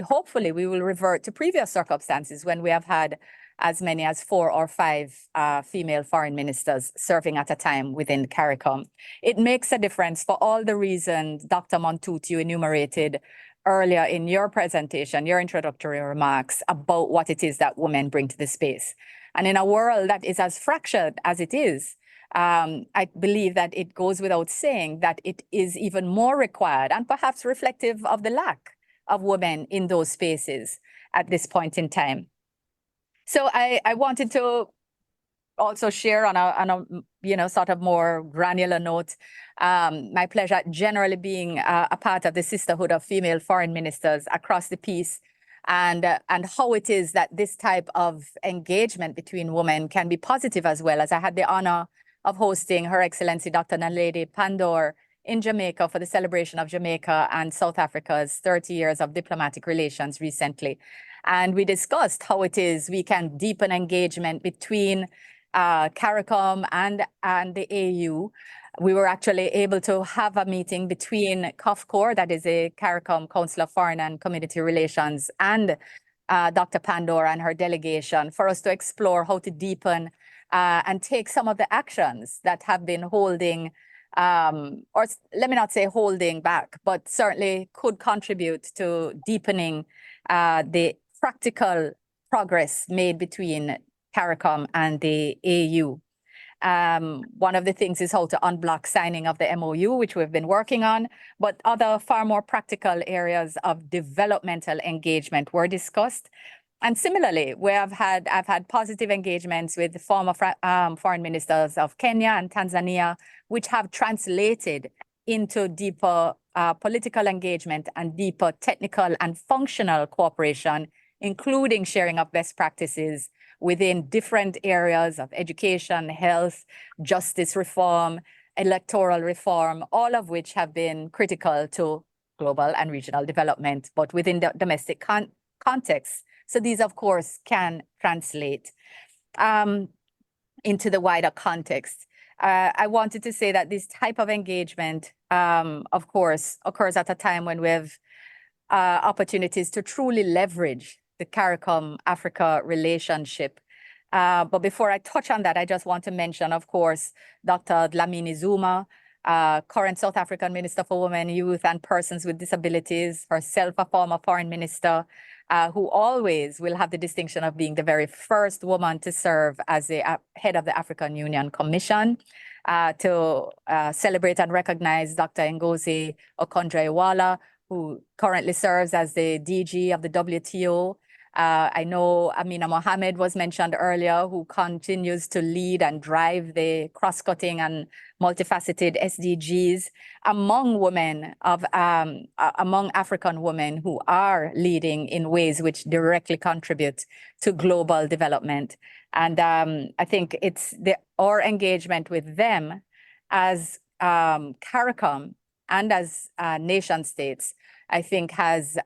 hopefully we will revert to previous circumstances when we have had as many as 4 or 5 female foreign ministers serving at a time within CARICOM. It makes a difference for all the reasons, Dr. Montoute, you enumerated earlier in your presentation, your introductory remarks about what it is that women bring to the space. And in a world that is as fractured as it is, I believe that it goes without saying that it is even more required and perhaps reflective of the lack of women in those spaces at this point in time. So I wanted to also share on a sort of more granular note, my pleasure generally being a part of the Sisterhood of Female Foreign Ministers across the piece, and how it is that this type of engagement between women can be positive as well, as I had the honor of hosting Her Excellency Dr. Naledi Pandor in Jamaica for the celebration of Jamaica and South Africa's 30 years of diplomatic relations recently. And we discussed how it is we can deepen engagement between CARICOM and the AU. We were actually able to have a meeting between COFCOR, that is a CARICOM Council of Foreign and Community Relations, and Dr. Pandor and her delegation for us to explore how to deepen and take some of the actions that have been holding, or let me not say holding back, but certainly could contribute to deepening the practical progress made between CARICOM and the AU. One of the things is how to unblock signing of the MOU, which we've been working on, but other far more practical areas of developmental engagement were discussed. And similarly, I've had positive engagements with the former foreign ministers of Kenya and Tanzania, which have translated into deeper political engagement and deeper technical and functional cooperation, including sharing of best practices within different areas of education, health, justice reform, electoral reform, all of which have been critical to global and regional development, but within the domestic context. So these, of course, can translate into the wider context. I wanted to say that this type of engagement, of course, occurs at a time when we have opportunities to truly leverage the CARICOM Africa relationship. But before I touch on that, I just want to mention, of course, Dr. Dlamini Zuma, current South African Minister for Women, Youth and Persons with Disabilities, herself a former foreign minister, who always will have the distinction of being the very first woman to serve as the head of the African Union Commission, to celebrate and recognize Dr. Ngozi Okonjo-Iweala, who currently serves as the DG of the WTO, I know Amina Mohammed was mentioned earlier, who continues to lead and drive the cross-cutting and multifaceted SDGs among women among African women who are leading in ways which directly contribute to global development. And I think it's our engagement with them as CARICOM and as nation states, I think has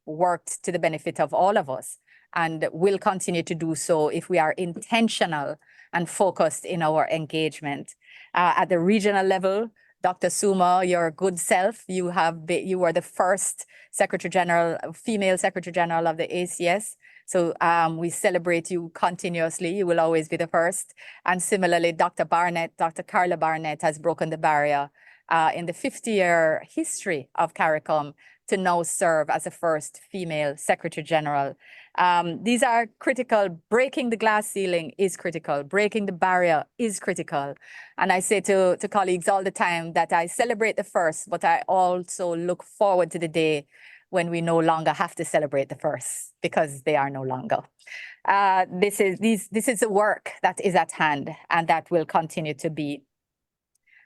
worked to the benefit of all of us and will continue to do so if we are intentional and focused in our engagement. At the regional level, Dr. Suma, your good self, you were the first Secretary General, female Secretary General of the ACS. So we celebrate you continuously. You will always be the first. And similarly, Dr. Carla Barnett has broken the barrier in the 50-year history of CARICOM to now serve as the first female Secretary General. These are critical. Breaking the glass ceiling is critical. Breaking the barrier is critical. And I say to colleagues all the time that I celebrate the first, but I also look forward to the day when we no longer have to celebrate the first, because they are no longer. This is the work that is at hand and that will continue to be.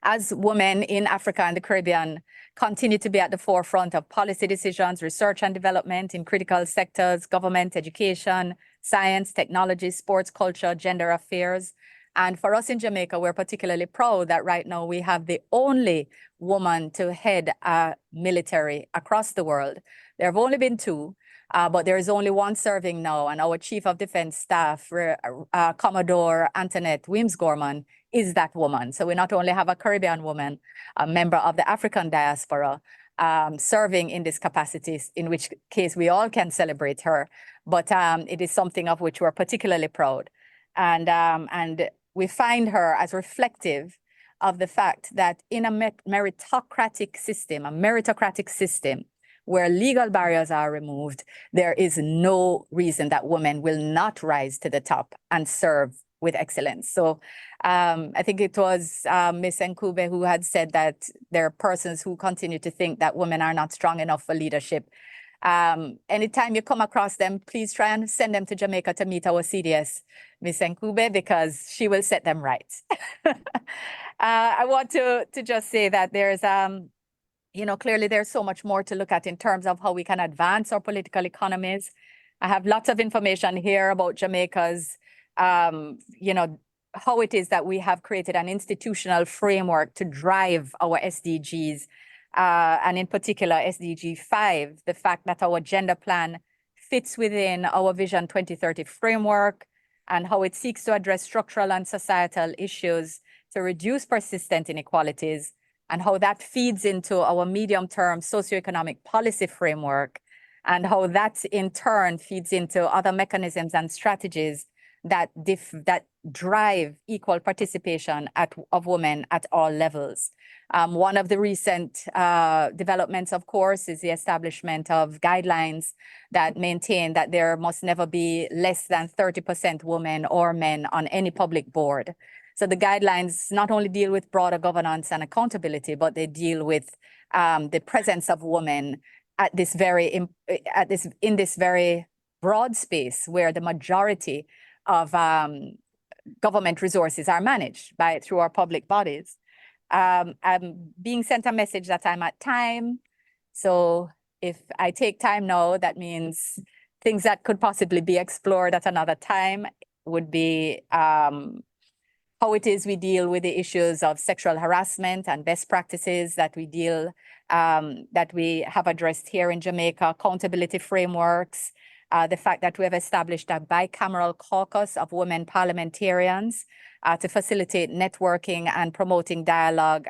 As women in Africa and the Caribbean continue to be at the forefront of policy decisions, research and development in critical sectors, government, education, science, technology, sports, culture, gender affairs. And for us in Jamaica, we're particularly proud that right now we have the only woman to head a military across the world. There have only been two, but there is only one serving now, and our Chief of Defense Staff, Commodore Antoinette Wims-Gorman, is that woman. So we not only have a Caribbean woman, a member of the African diaspora, serving in this capacity, in which case we all can celebrate her, but it is something of which we're particularly proud. And we find her as reflective of the fact that in a meritocratic system where legal barriers are removed, there is no reason that women will not rise to the top and serve with excellence. So I think it was Ms. Nkube who had said that there are persons who continue to think that women are not strong enough for leadership. Anytime you come across them, please try and send them to Jamaica to meet our CDS, Ms. Nkube, because she will set them right. I want to just say that there's, clearly there's so much more to look at in terms of how we can advance our political economies. I have lots of information here about Jamaica's, how it is that we have created an institutional framework to drive our SDGs, and in particular SDG 5, the fact that our gender plan fits within our Vision 2030 framework and how it seeks to address structural and societal issues to reduce persistent inequalities, and how that feeds into our medium-term socioeconomic policy framework, and how that in turn feeds into other mechanisms and strategies that drive equal participation of women at all levels. One of the recent developments, of course, is the establishment of guidelines that maintain that there must never be less than 30% women or men on any public board. So the guidelines not only deal with broader governance and accountability, but they deal with the presence of women at this very broad space where the majority of government resources are managed through our public bodies. I'm being sent a message that I'm at time. So if I take time now, that means things that could possibly be explored at another time would be how it is we deal with the issues of sexual harassment and best practices that we have addressed here in Jamaica, accountability frameworks, the fact that we have established a bicameral caucus of women parliamentarians to facilitate networking and promoting dialogue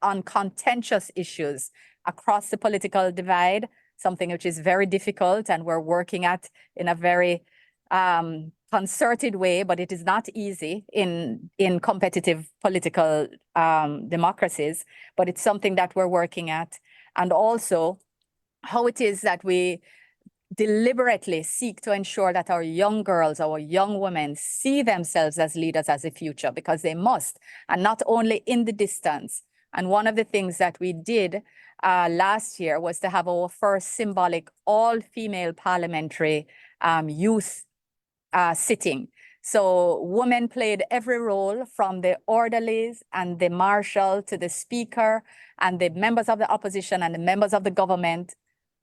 on contentious issues across the political divide, something which is very difficult and we're working at in a very concerted way, but it is not easy in competitive political democracies, but it's something that we're working at. And also how it is that we deliberately seek to ensure that our young girls, our young women see themselves as leaders as a future, because they must, and not only in the distance. And one of the things that we did last year was to have our first symbolic all-female parliamentary youth sitting. So women played every role, from the orderlies and the marshal to the speaker and the members of the opposition and the members of the government.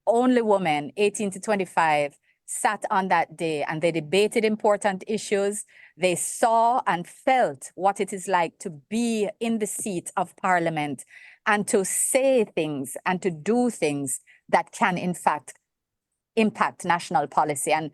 Only women 18 to 25 sat on that day, and they debated important issues. They saw and felt what it is like to be in the seat of parliament and to say things and to do things that can in fact impact national policy. And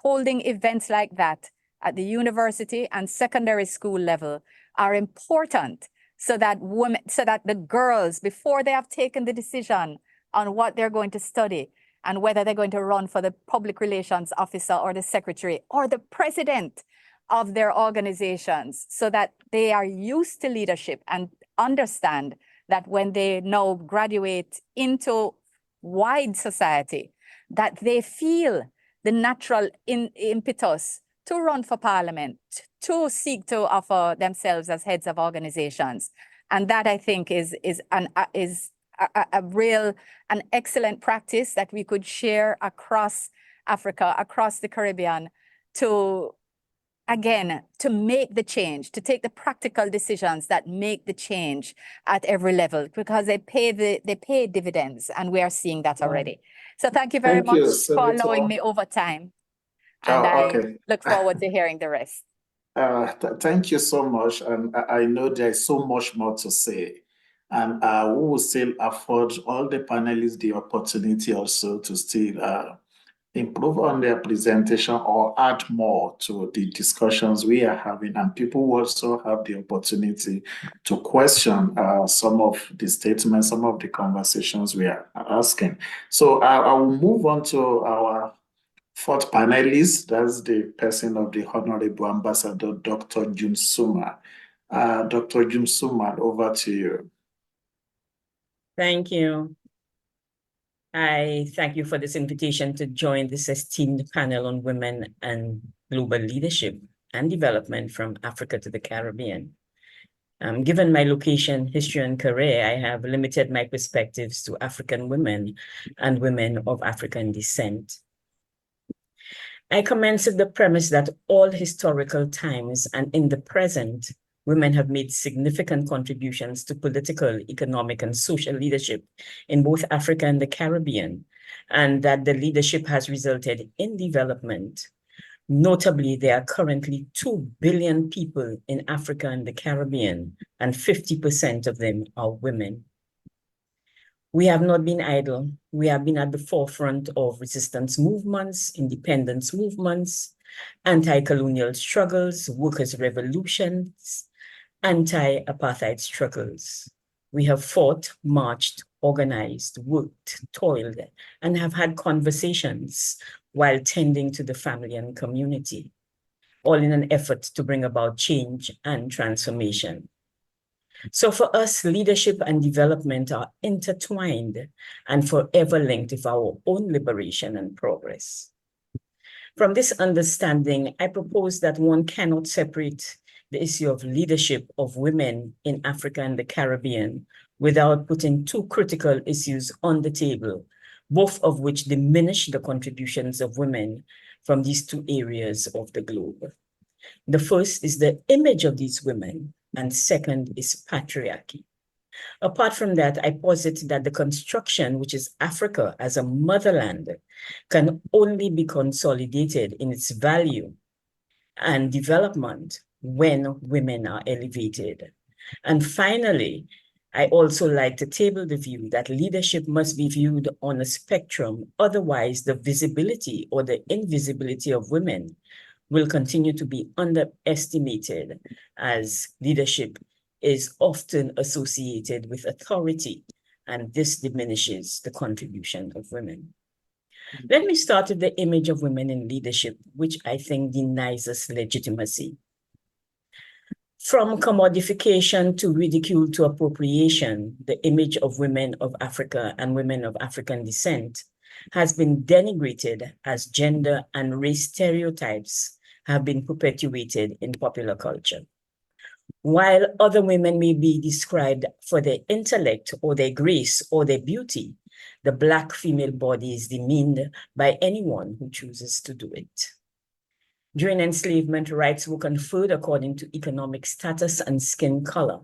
holding events like that at the university and secondary school level are important, so that the girls, before they have taken the decision on what they're going to study and whether they're going to run for the public relations officer or the secretary or the president of their organizations, so that they are used to leadership and understand that when they now graduate into wide society, that they feel the natural impetus to run for parliament, to seek to offer themselves as heads of organizations. And that, I think, is a real, an excellent practice that we could share across Africa, across the Caribbean, to, again, to make the change, to take the practical decisions that make the change at every level, because they pay dividends, and we are seeing that already. So thank you very much for allowing me over time. And I look forward to hearing the rest. Thank you so much. And I know there's so much more to say. And we will still afford all the panelists the opportunity also to still improve on their presentation or add more to the discussions we are having. And people will also have the opportunity to question some of the statements, some of the conversations we are asking. So I will move on to our fourth panelist. That's the person of the Honorable Ambassador, Dr. June Suma. Dr. June Suma, over to you. Thank you. I thank you for this invitation to join this esteemed panel on women and global leadership and development from Africa to the Caribbean. Given my location, history, and career, I have limited my perspectives to African women and women of African descent. I commence with the premise that all historical times and in the present, women have made significant contributions to political, economic, and social leadership in both Africa and the Caribbean, and that the leadership has resulted in development. Notably, there are currently 2 billion people in Africa and the Caribbean, and 50% of them are women. We have not been idle. We have been at the forefront of resistance movements, independence movements, anti-colonial struggles, workers' revolutions, anti-apartheid struggles. We have fought, marched, organized, worked, toiled, and have had conversations while tending to the family and community, all in an effort to bring about change and transformation. So for us, leadership and development are intertwined and forever linked with our own liberation and progress. From this understanding, I propose that one cannot separate the issue of leadership of women in Africa and the Caribbean without putting two critical issues on the table, both of which diminish the contributions of women from these two areas of the globe. The first is the image of these women, and second is patriarchy. Apart from that, I posit that the construction, which is Africa as a motherland, can only be consolidated in its value and development when women are elevated. And finally, I also like to table the view that leadership must be viewed on a spectrum, otherwise the visibility or the invisibility of women will continue to be underestimated, as leadership is often associated with authority, and this diminishes the contribution of women. Let me start with the image of women in leadership, which I think denies us legitimacy. From commodification to ridicule to appropriation, the image of women of Africa and women of African descent has been denigrated as gender and race stereotypes have been perpetuated in popular culture. While other women may be described for their intellect or their grace or their beauty, the Black female body is demeaned by anyone who chooses to do it. During enslavement, rights were conferred according to economic status and skin color.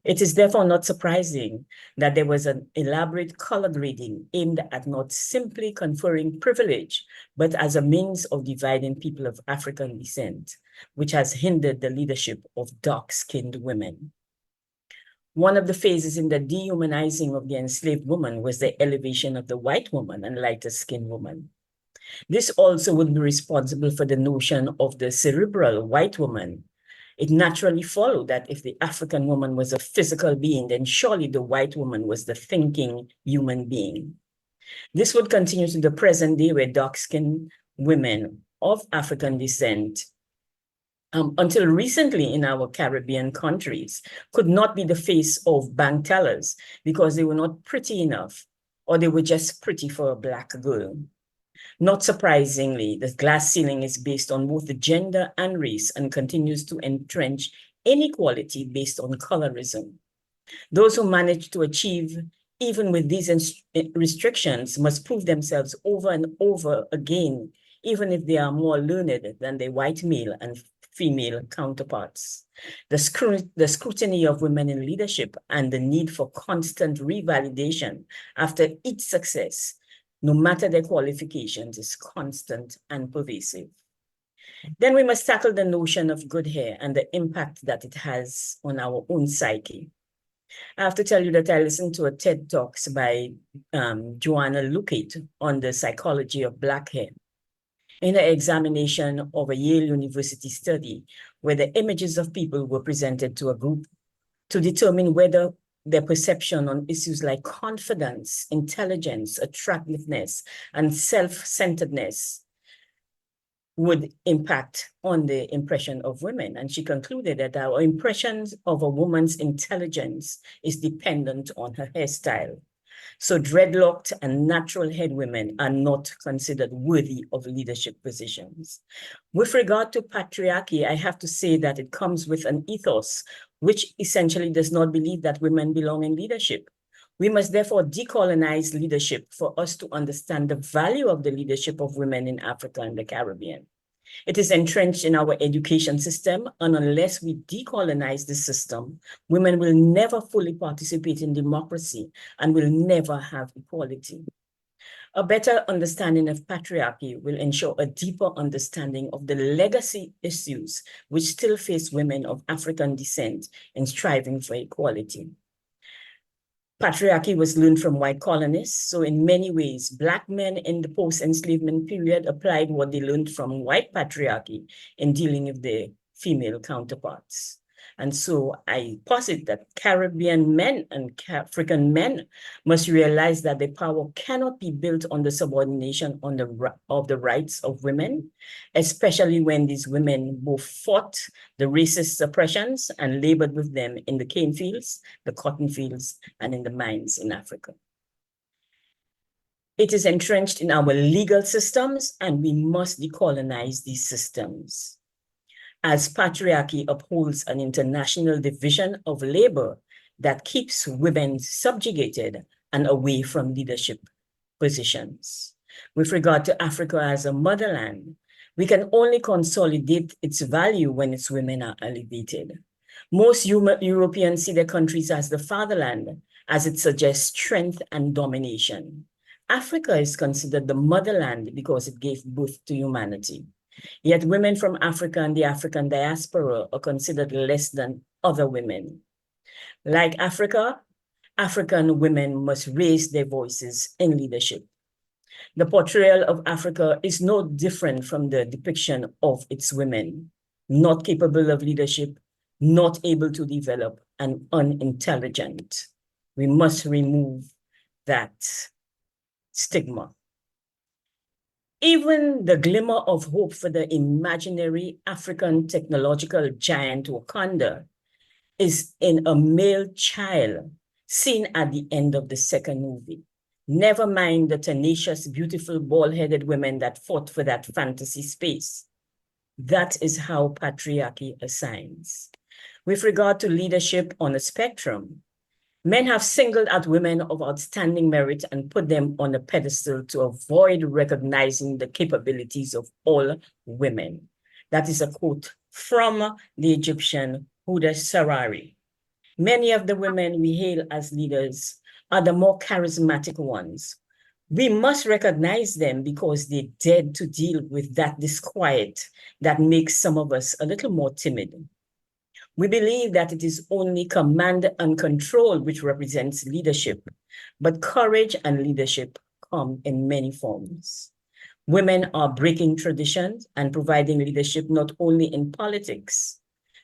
It is therefore not surprising that there was an elaborate color grading aimed at not simply conferring privilege, but as a means of dividing people of African descent, which has hindered the leadership of dark-skinned women. One of the phases in the dehumanizing of the enslaved woman was the elevation of the white woman and lighter-skinned woman. This also would be responsible for the notion of the cerebral white woman. It naturally followed that if the African woman was a physical being, then surely the white woman was the thinking human being. This would continue to the present day where dark-skinned women of African descent, until recently in our Caribbean countries, could not be the face of bank tellers because they were not pretty enough, or they were just pretty for a Black girl. Not surprisingly, the glass ceiling is based on both the gender and race and continues to entrench inequality based on colorism. Those who manage to achieve, even with these restrictions, must prove themselves over and over again, even if they are more learned than their white male and female counterparts. The scrutiny of women in leadership and the need for constant revalidation after each success, no matter their qualifications, is constant and pervasive. Then we must tackle the notion of good hair and the impact that it has on our own psyche. I have to tell you that I listened to a TED Talks by Joanna Luckett on the psychology of Black hair. In an examination of a Yale University study where the images of people were presented to a group to determine whether their perception on issues like confidence, intelligence, attractiveness, and self-centeredness would impact on the impression of women. And she concluded that our impressions of a woman's intelligence is dependent on her hairstyle. So dreadlocked and natural head women are not considered worthy of leadership positions. With regard to patriarchy, I have to say that it comes with an ethos which essentially does not believe that women belong in leadership. We must therefore decolonize leadership for us to understand the value of the leadership of women in Africa and the Caribbean. It is entrenched in our education system, and unless we decolonize the system, women will never fully participate in democracy and will never have equality. A better understanding of patriarchy will ensure a deeper understanding of the legacy issues which still face women of African descent in striving for equality. Patriarchy was learned from white colonists. So in many ways, Black men in the post-enslavement period applied what they learned from white patriarchy in dealing with their female counterparts. And so I posit that Caribbean men and African men must realize that their power cannot be built on the subordination of the rights of women, especially when these women both fought the racist oppressions and labored with them in the cane fields, the cotton fields, and in the mines in Africa. It is entrenched in our legal systems, and we must decolonize these systems. As patriarchy upholds an international division of labor that keeps women subjugated and away from leadership positions. With regard to Africa as a motherland, we can only consolidate its value when its women are elevated. Most Europeans see their countries as the fatherland, as it suggests strength and domination. Africa is considered the motherland because it gave birth to humanity. Yet women from Africa and the African diaspora are considered less than other women. Like Africa, African women must raise their voices in leadership. The portrayal of Africa is no different from the depiction of its women, not capable of leadership, not able to develop, and unintelligent. We must remove that stigma. Even the glimmer of hope for the imaginary African technological giant Wakanda is in a male child seen at the end of the second movie. Never mind the tenacious, beautiful, bald-headed women that fought for that fantasy space. That is how patriarchy assigns. With regard to leadership on a spectrum, Men have singled out women of outstanding merit and put them on a pedestal to avoid recognizing the capabilities of all women. That is a quote from the Egyptian Huda Sarari. Many of the women we hail as leaders are the more charismatic ones. We must recognize them because they dared to deal with that disquiet that makes some of us a little more timid. We believe that it is only command and control which represents leadership, but courage and leadership come in many forms. Women are breaking traditions and providing leadership not only in politics.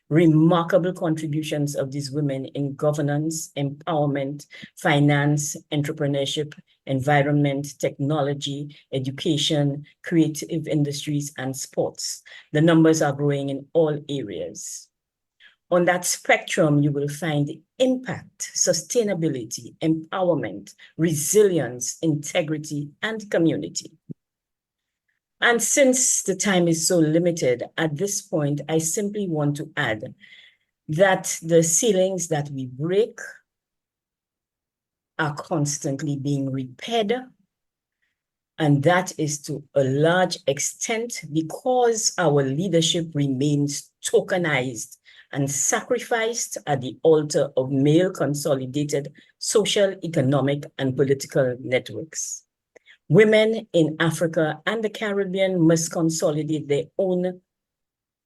Remarkable contributions of these women in governance, empowerment, finance, entrepreneurship, environment, technology, education, creative industries, and sports. The numbers are growing in all areas. On that spectrum, you will find impact, sustainability, empowerment, resilience, integrity, and community. And since the time is so limited, at this point, I simply want to add that the ceilings that we break are constantly being repaired. And that is to a large extent because our leadership remains tokenized and sacrificed at the altar of male consolidated social, economic, and political networks. Women in Africa and the Caribbean must consolidate their own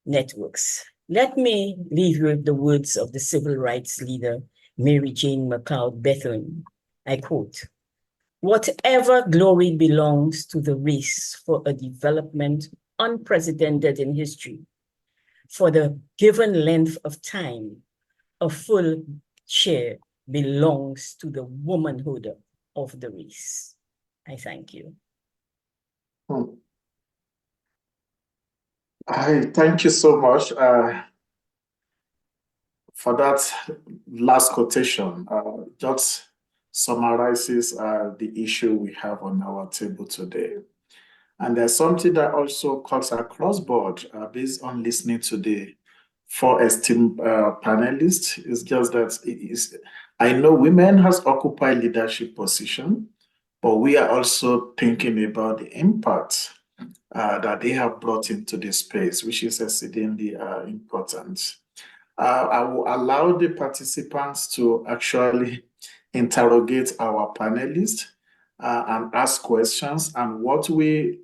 networks. Let me leave you with the words of the civil rights leader, Mary Jane McLeod Bethune. I quote, "Whatever glory belongs to the race for a development unprecedented in history, for the given length of time, a full share belongs to the womanhood of the race." I thank you. I thank you so much for that last quotation. Just summarizes the issue we have on our table today. And there's something that also cuts across board based on listening to the four esteemed panelists. It's just that I know women has occupied leadership position, but we are also thinking about the impact that they have brought into the space, which is exceedingly important. I will allow the participants to actually interrogate our panelists and ask questions. And what we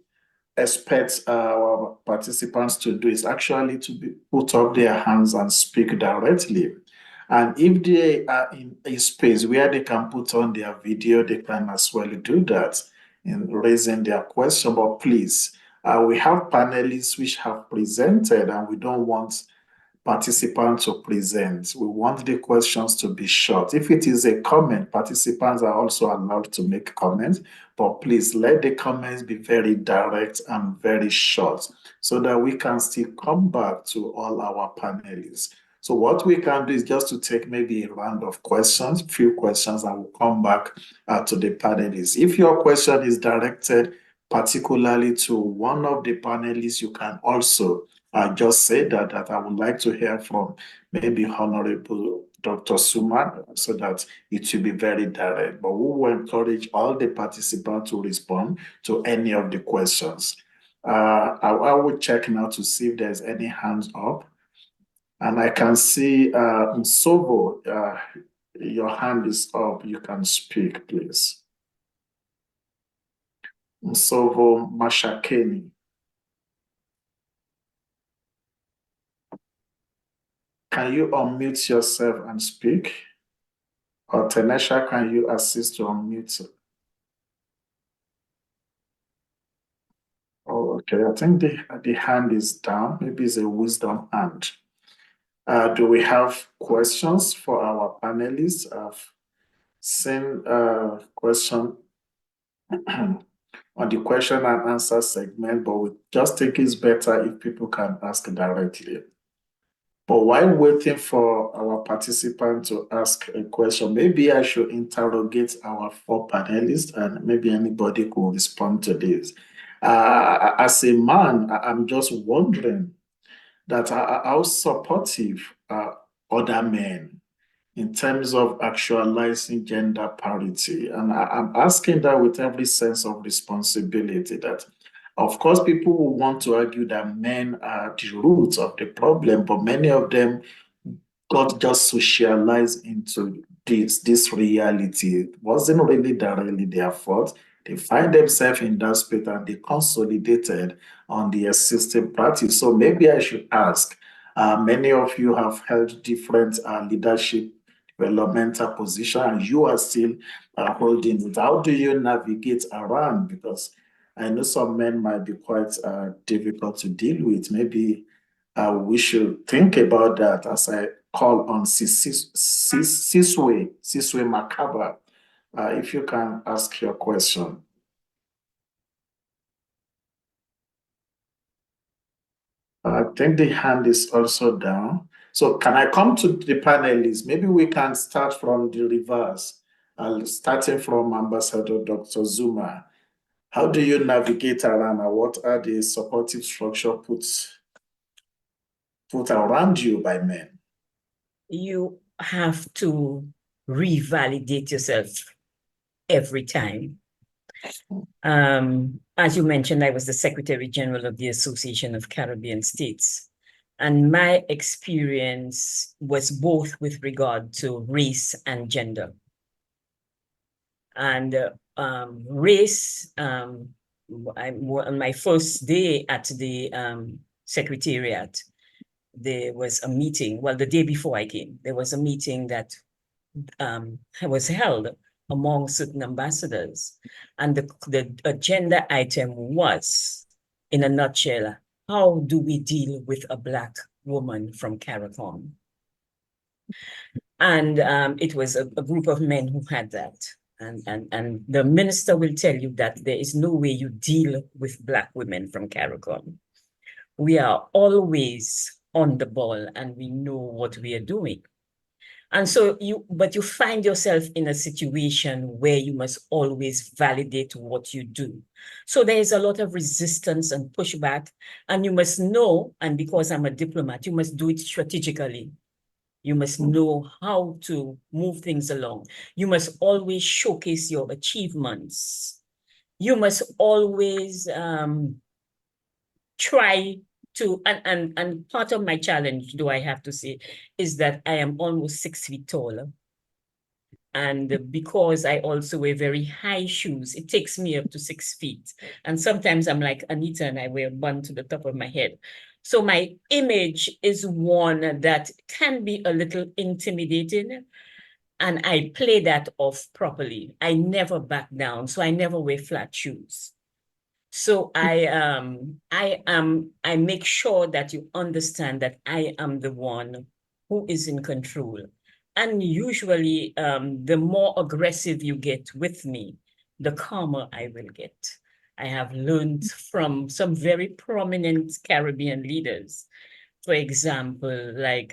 expect our participants to do is actually to put up their hands and speak directly. And if they are in a space where they can put on their video, they can as well do that in raising their question. But please, we have panelists which have presented and we don't want participants to present. We want the questions to be short. If it is a comment, participants are also allowed to make comments, but please let the comments be very direct and very short so that we can still come back to all our panelists. So what we can do is just to take maybe a round of questions, few questions, and we'll come back to the panelists. If your question is directed particularly to one of the panelists, you can also just say that I would like to hear from maybe Honorable Dr. Suman so that it will be very direct. But we will encourage all the participants to respond to any of the questions. I will check now to see if there's any hands up. And I can see Nsovo, your hand is up. You can speak, please. Nsovo Mashakeni. Can you unmute yourself and speak? Or Tanesha, can you assist to unmute? Oh, okay. I think the hand is down. Maybe it's a wisdom hand. Do we have questions for our panelists? I've seen a question on the question and answer segment, but we just think it's better if people can ask directly. But while waiting for our participant to ask a question, maybe I should interrogate our four panelists and maybe anybody could respond to this. As a man, I'm just wondering that how supportive other men in terms of actualizing gender parity. And I'm asking that with every sense of responsibility that, of course, people will want to argue that men are the roots of the problem, but many of them got just socialized into this reality. It wasn't really directly their fault. They find themselves in that space and they consolidated on the existing practice. So maybe I should ask, many of you have held different leadership developmental position and you are still holding it. How do you navigate around? Because I know some men might be quite difficult to deal with. Maybe we should think about that as I call on Siswe Makaba. If you can ask your question. I think the hand is also down. So can I come to the panelists? Maybe we can start from the reverse, starting from Ambassador Dr. Zuma. How do you navigate around and what are the supportive structure put around you by men? You have to revalidate yourself every time. As you mentioned, I was the Secretary General of the Association of Caribbean States. And my experience was both with regard to race and gender. And race, on my first day at the Secretariat, there was a meeting, well, the day before I came, there was a meeting that was held among certain ambassadors. And the agenda item was, in a nutshell, how do we deal with a Black woman from CARICOM? And it was a group of men who had that. And the minister will tell you that there is no way you deal with Black women from CARICOM. We are always on the ball and we know what we are doing. And so but you find yourself in a situation where you must always validate what you do. So there is a lot of resistance and pushback, and you must know, and because I'm a diplomat, you must do it strategically. You must know how to move things along. You must always showcase your achievements. You must always try to, and part of my challenge, do I have to say, is that I am almost 6 feet taller. And because I also wear very high shoes, it takes me up to 6 feet. And sometimes I'm like Anita and I wear a bun to the top of my head. So my image is one that can be a little intimidating. And I play that off properly. I never back down. So I never wear flat shoes. So I make sure that you understand that I am the one who is in control. And usually, the more aggressive you get with me, the calmer I will get. I have learned from some very prominent Caribbean leaders. For example, like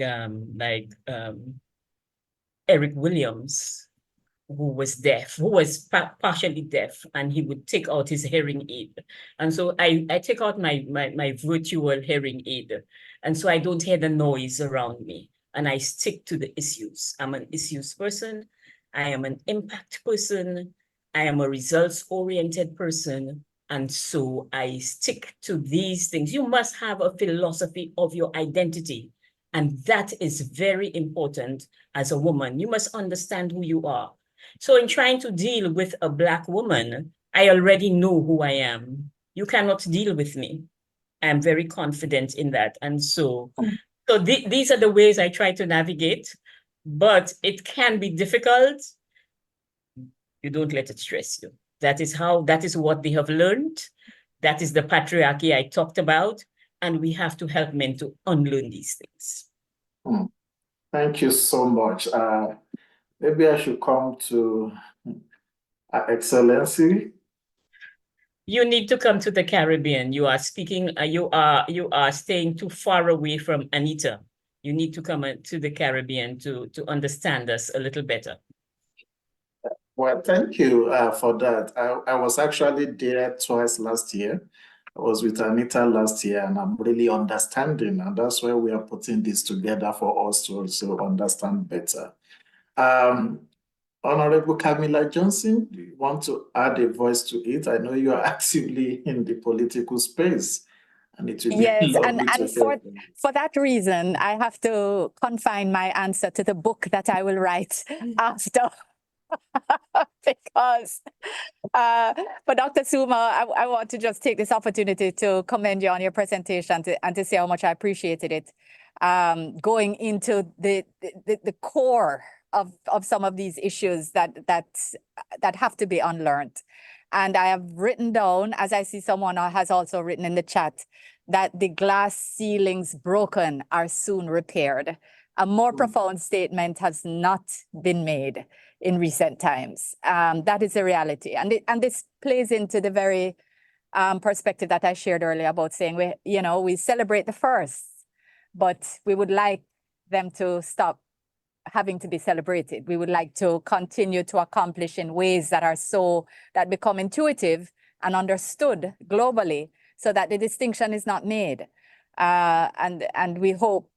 Eric Williams, who was deaf, who was partially deaf, and he would take out his hearing aid. And so I take out my virtual hearing aid. And so I don't hear the noise around me. And I stick to the issues. I'm an issues person. I am an impact person. I am a results-oriented person. And so I stick to these things. You must have a philosophy of your identity. And that is very important as a woman. You must understand who you are. So in trying to deal with a Black woman, I already know who I am. You cannot deal with me. I'm very confident in that. And so these are the ways I try to navigate, but it can be difficult. You don't let it stress you. That is what they have learned. That is the patriarchy I talked about. And we have to help men to unlearn these things. Thank you so much. Maybe I should come to Excellency. You need to come to the Caribbean. You are speaking, you are staying too far away from Anita. You need to come to the Caribbean to understand us a little better. Well, thank you for that. I was actually there twice last year. I was with Anita last year, and I'm really understanding, and that's why we are putting this together for us to also understand better. Honorable Camilla Johnson, do you want to add a voice to it? I know you are actively in the political space, and it will be Yes, lovely to and hear from you. for that reason, I have to confine my answer to the book that I will write after. Because for Dr. Suma, I want to just take this opportunity to commend you on your presentation and to say how much I appreciated it. Going into the core of some of these issues that have to be unlearned. And I have written down, as I see someone has also written in the chat, that the glass ceilings broken are soon repaired. A more profound statement has not been made in recent times. That is a reality. And this plays into the very perspective that I shared earlier about saying we celebrate the first, but we would like them to stop having to be celebrated. We would like to continue to accomplish in ways that become intuitive and understood globally, so that the distinction is not made. And we hope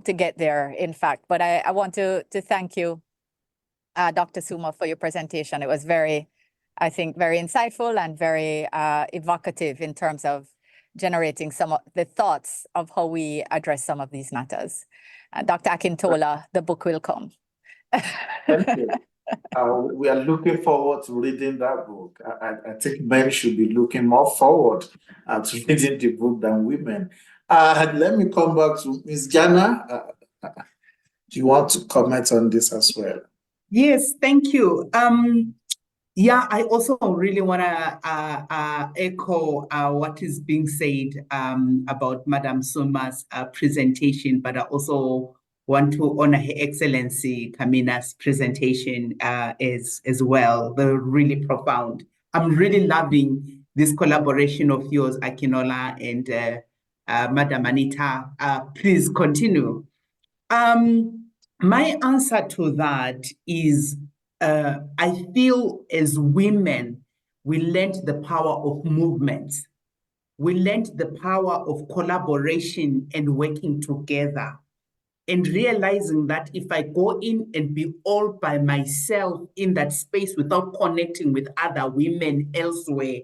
to get there, in fact. But I want to thank you, Dr. Suma, for your presentation. It was I think, very insightful and very evocative in terms of generating some of the thoughts of how we address some of these matters. Dr. Akintola, the book will come. Thank you. We are looking forward to reading that book. I think men should be looking more forward to reading the book than women. Let me come back to Ms. Jana. Do you want to comment on this as well? Yes, thank you. Yeah, I also really want to echo what is being said about Madam Suma's presentation, but I also want to honor Her Excellency Kamina's presentation as well. They're really profound. I'm really loving this collaboration of yours, Akinola and Madam Anita. Please continue. My answer to that is I feel as women, we learned the power of movements. We learned the power of collaboration and working together, and realizing that if I go in and be all by myself in that space without connecting with other women elsewhere,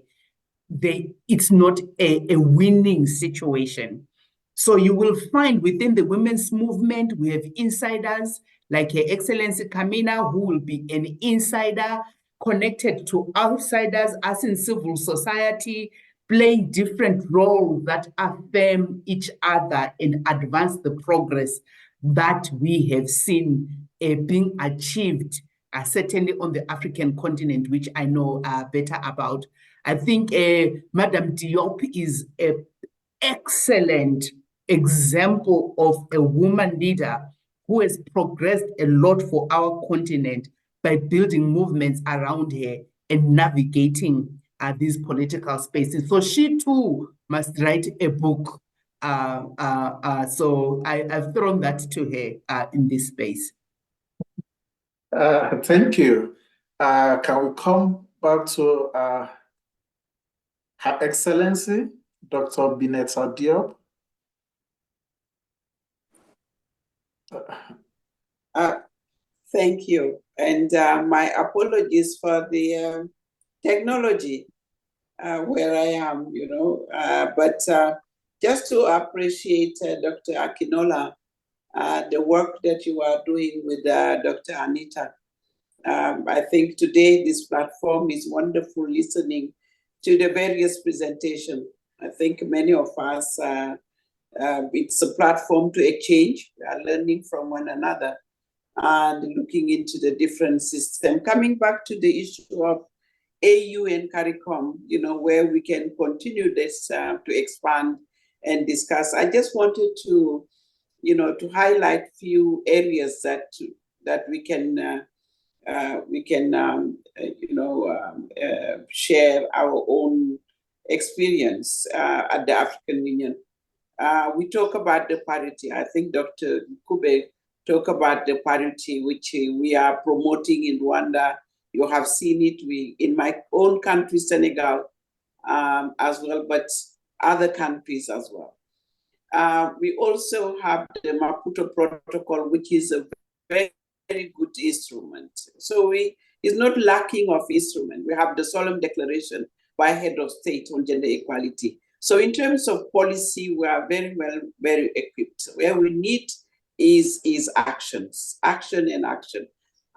it's not a winning situation. So you will find within the women's movement, we have insiders like Her Excellency Kamina, who will be an insider connected to outsiders, us in civil society, playing different roles that affirm each other and advance the progress that we have seen being achieved, certainly on the African continent, which I know better about. I think Madam Diop is an excellent example of a woman leader who has progressed a lot for our continent by building movements around her and navigating these political spaces. So she too must write a book. So I've thrown that to her in this space. Thank you. Can we come back to Her Excellency, Dr. Bineta Diop? Thank you. And my apologies for the technology where I am, but just to appreciate Dr. Akinola, the work that you are doing with Dr. Anita. I think today this platform is wonderful, listening to the various presentations. I think many of us, it's a platform to exchange. We are learning from one another and looking into the different systems. Coming back to the issue of AU and CARICOM, where we can continue this to expand and discuss. I just wanted to, to highlight few areas that we can share our own experience at the African Union. We talk about the parity. I think Dr. Kube talked about the parity which we are promoting in Rwanda. You have seen it in my own country, Senegal, as well, but other countries as well. We also have the Maputo Protocol, which is a very very good instrument. So it's not lacking of instrument. We have the solemn declaration by head of state on gender equality. So in terms of policy, we are very equipped. Where we need is actions, action and action.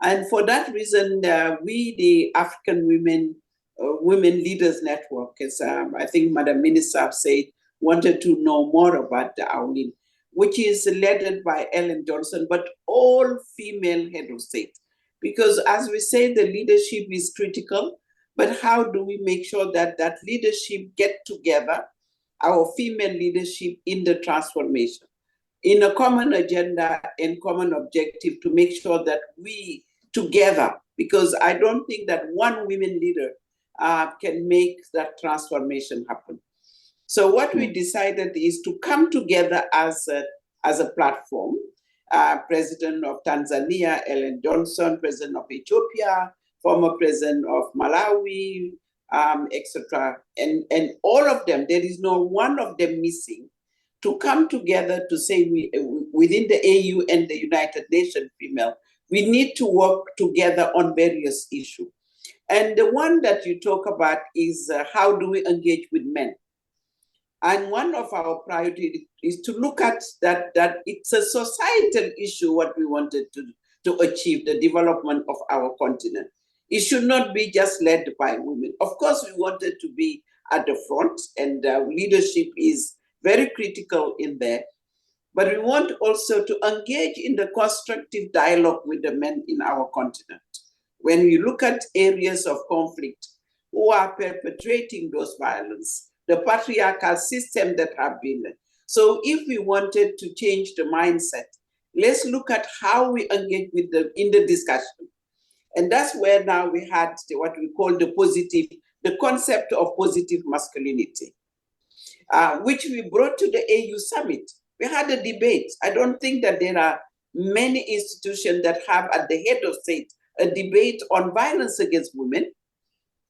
And for that reason, we, the African Women Leaders Network, as I think Madam Minister said, wanted to know more about the AWLIN, which is led by Ellen Johnson, but all female head of state. Because as we say, the leadership is critical, but how do we make sure that that leadership get together, our female leadership in the transformation, in a common agenda and common objective to make sure that we together, because I don't think that one women leader can make that transformation happen. So what we decided is to come together as a platform. President of Tanzania, Ellen Johnson, President of Ethiopia, former President of Malawi, etc. And all of them, there is no one of them missing, to come together to say within the AU and the United Nations female, we need to work together on various issues. And the one that you talk about is how do we engage with men? And one of our priorities is to look at that it's a societal issue, what we wanted to achieve, the development of our continent. It should not be just led by women. Of course, we wanted to be at the front, and leadership is very critical in there. But we want also to engage in the constructive dialogue with the men in our continent. When we look at areas of conflict, who are perpetrating those violence, the patriarchal system that have been there. So if we wanted to change the mindset, let's look at how we engage with them in the discussion. And that's where now we had what we call the concept of positive masculinity, which we brought to the AU summit. We had a debate. I don't think that there are many institutions that have at the head of state a debate on violence against women,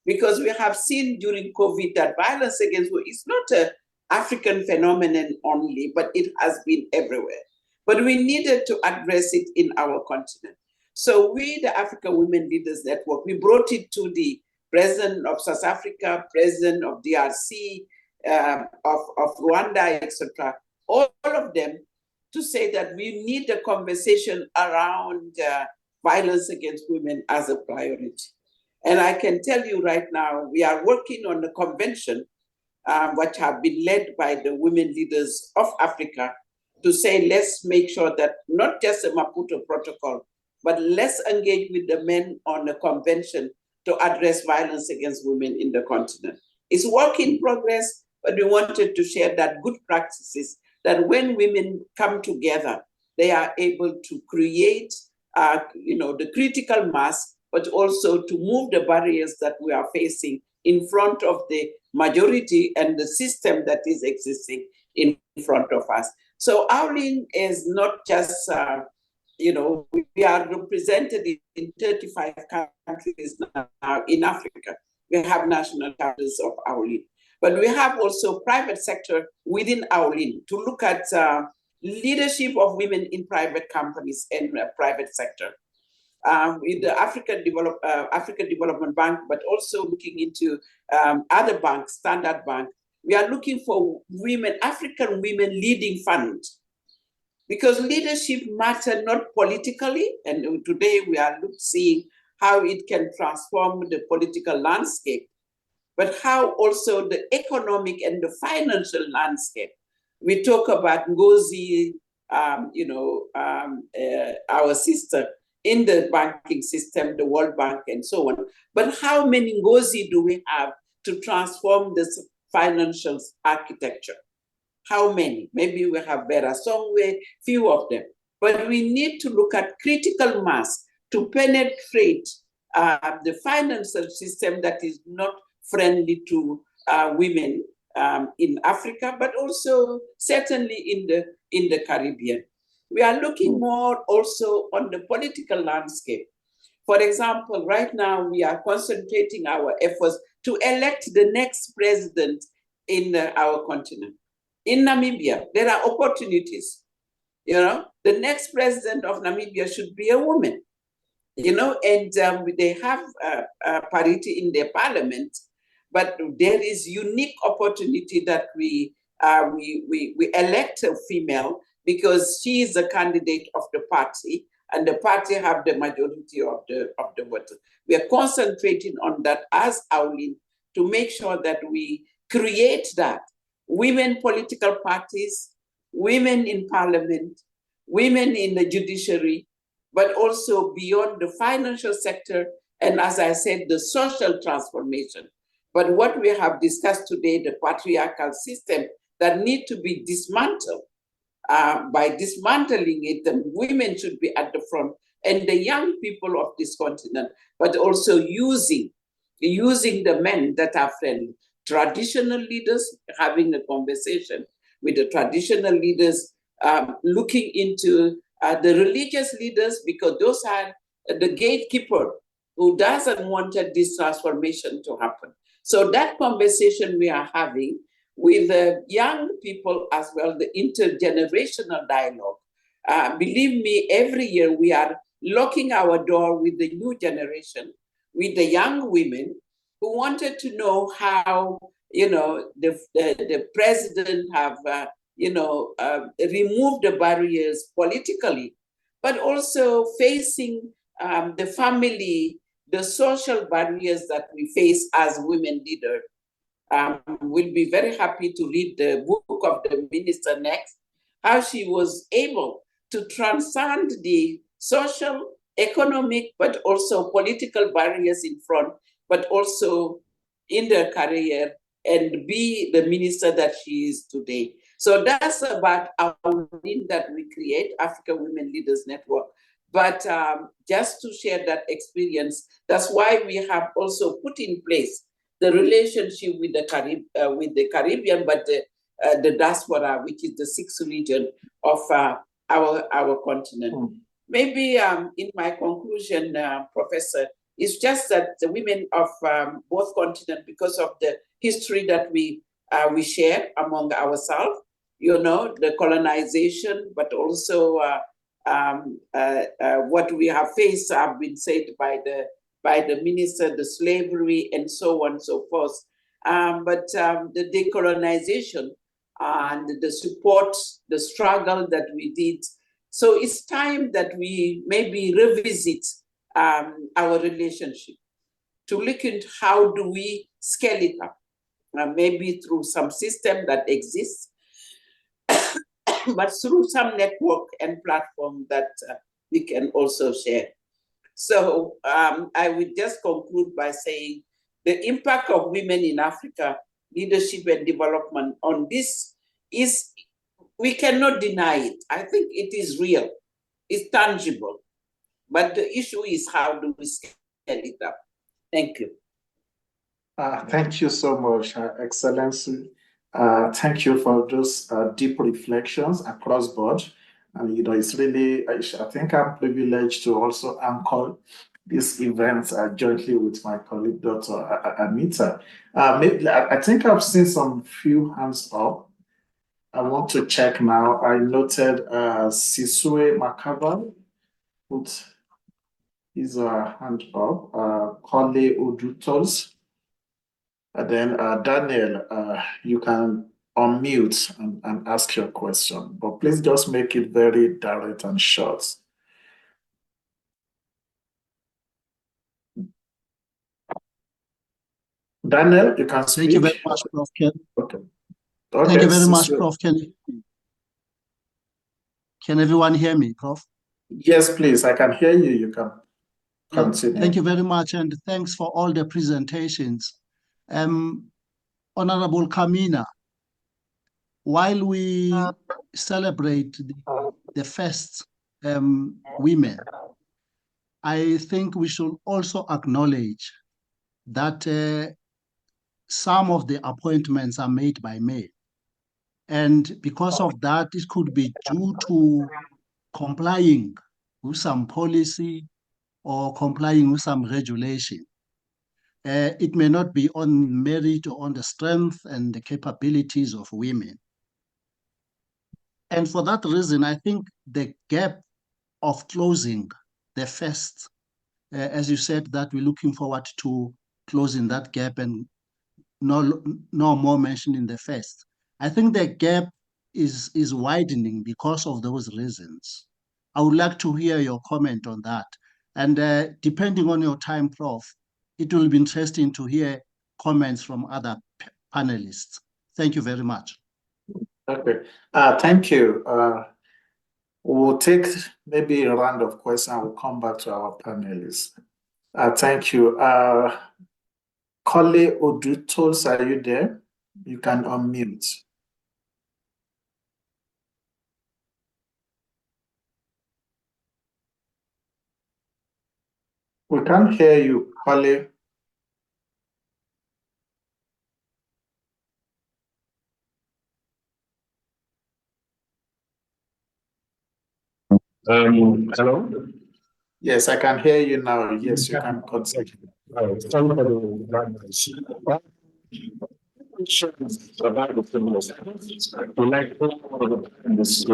because we have seen during COVID that violence against women is not an African phenomenon only, but it has been everywhere. But we needed to address it in our continent. So we, the African Women Leaders Network, we brought it to the President of South Africa, President of DRC, of Rwanda, etc., all of them, to say that we need a conversation around violence against women as a priority. And I can tell you right now, we are working on a convention which have been led by the women leaders of Africa to say, let's make sure that not just a Maputo protocol, but let's engage with the men on a convention to address violence against women in the continent. It's work in progress, but we wanted to share that good practices, that when women come together, they are able to create the critical mass, but also to move the barriers that we are facing in front of the majority and the system that is existing in front of us. So AWLIN is not just, we are represented in 35 countries now in Africa. We have national chapters of AWLIN. But we have also private sector within AWLIN to look at leadership of women in private companies and private sector. With the African Development Bank, but also looking into other banks, Standard Bank, we are looking for women, African women leading funds, because leadership matters not politically, and today we are seeing how it can transform the political landscape, but how also the economic and the financial landscape. We talk about Ngozi, our sister in the banking system, the World Bank and so on. But how many Ngozi do we have to transform this financial architecture? How many? Maybe we have better somewhere, few of them. But we need to look at critical mass to penetrate the financial system that is not friendly to women in Africa, but also certainly in the Caribbean. We are looking more also on the political landscape. For example, right now we are concentrating our efforts to elect the next president in our continent. In Namibia, there are opportunities. The next president of Namibia should be a woman. and they have parity in their parliament, but there is unique opportunity that we elect a female because she is the candidate of the party, and the party have the majority of the vote. We are concentrating on that as AWLIN to make sure that we create that women political parties, women in parliament, women in the judiciary, but also beyond the financial sector, and as I said, the social transformation. But what we have discussed today, the patriarchal system that need to be dismantled. By dismantling it, the women should be at the front, and the young people of this continent, but also using the men that are friendly. Traditional leaders having a conversation with the traditional leaders, looking into the religious leaders, because those are the gatekeeper who doesn't want this transformation to happen. So that conversation we are having with the young people as well, the intergenerational dialogue. Believe me, every year we are locking our door with the new generation, with the young women who wanted to know how, the president have, removed the barriers politically, but also facing the family, the social barriers that we face as women leaders. We'll be very happy to read the book of the minister next, how she was able to transcend the social, economic, but also political barriers in front, but also in their career and be the minister that she is today. So that's about our thing that we create, African Women Leaders Network. But just to share that experience, that's why we have also put in place the relationship with the Caribbean, but the diaspora, which is the sixth region of our continent. Mm. Maybe in my conclusion, Professor, it's just that the women of both continents, because of the history that we share among ourselves, the colonization, but also what we have faced have been said by the minister, the slavery, and so on and so forth. But the decolonization and the support, the struggle that we did. So it's time that we maybe revisit our relationship to look into how do we scale it up, maybe through some system that exists, but through some network and platform that we can also share. So I would just conclude by saying the impact of women in Africa, leadership and development on this is, we cannot deny it. I think it is real, it's tangible. But the issue is how do we scale it up? Thank you. Thank you so much, Excellency. Thank you for those deep reflections across board. And it's really, I think I'm privileged to also anchor this event jointly with my colleague, Dr. Anita. I think I've seen some few hands up. I want to check now. I noted Sisue Makaba put his hand up. Kole Odutos. And then Daniel, you can unmute and ask your question, but please just make it very direct and short. Daniel, you can speak. Thank you very much, Prof. Ken. Okay. Thank you very much, Prof. Ken. Can everyone hear me, Prof? Yes, please. I can hear you. You can continue. Thank you very much, and thanks for all the presentations. Honorable Kamina, while we celebrate the first women, I think we should also acknowledge that some of the appointments are made by men. And because of that, it could be due to complying with some policy or complying with some regulation. It may not be on merit or on the strength and the capabilities of women. And for that reason, I think the gap of closing the first as you said, that we're looking forward to closing that gap and no more mentioned in the first. I think the gap is widening because of those reasons. I would like to hear your comment on that. And depending on your time, Prof, it will be interesting to hear comments from other panelists. Thank you very much. Okay, thank you. We'll take maybe a round of questions. We'll come back to our panelists. Thank you. Kole Odutols, are you there? You can unmute. We can't hear you, Kole. Hello? Yes, I can hear you now. Yes, you can continue. Sorry for the language. About the stimulus. We like this.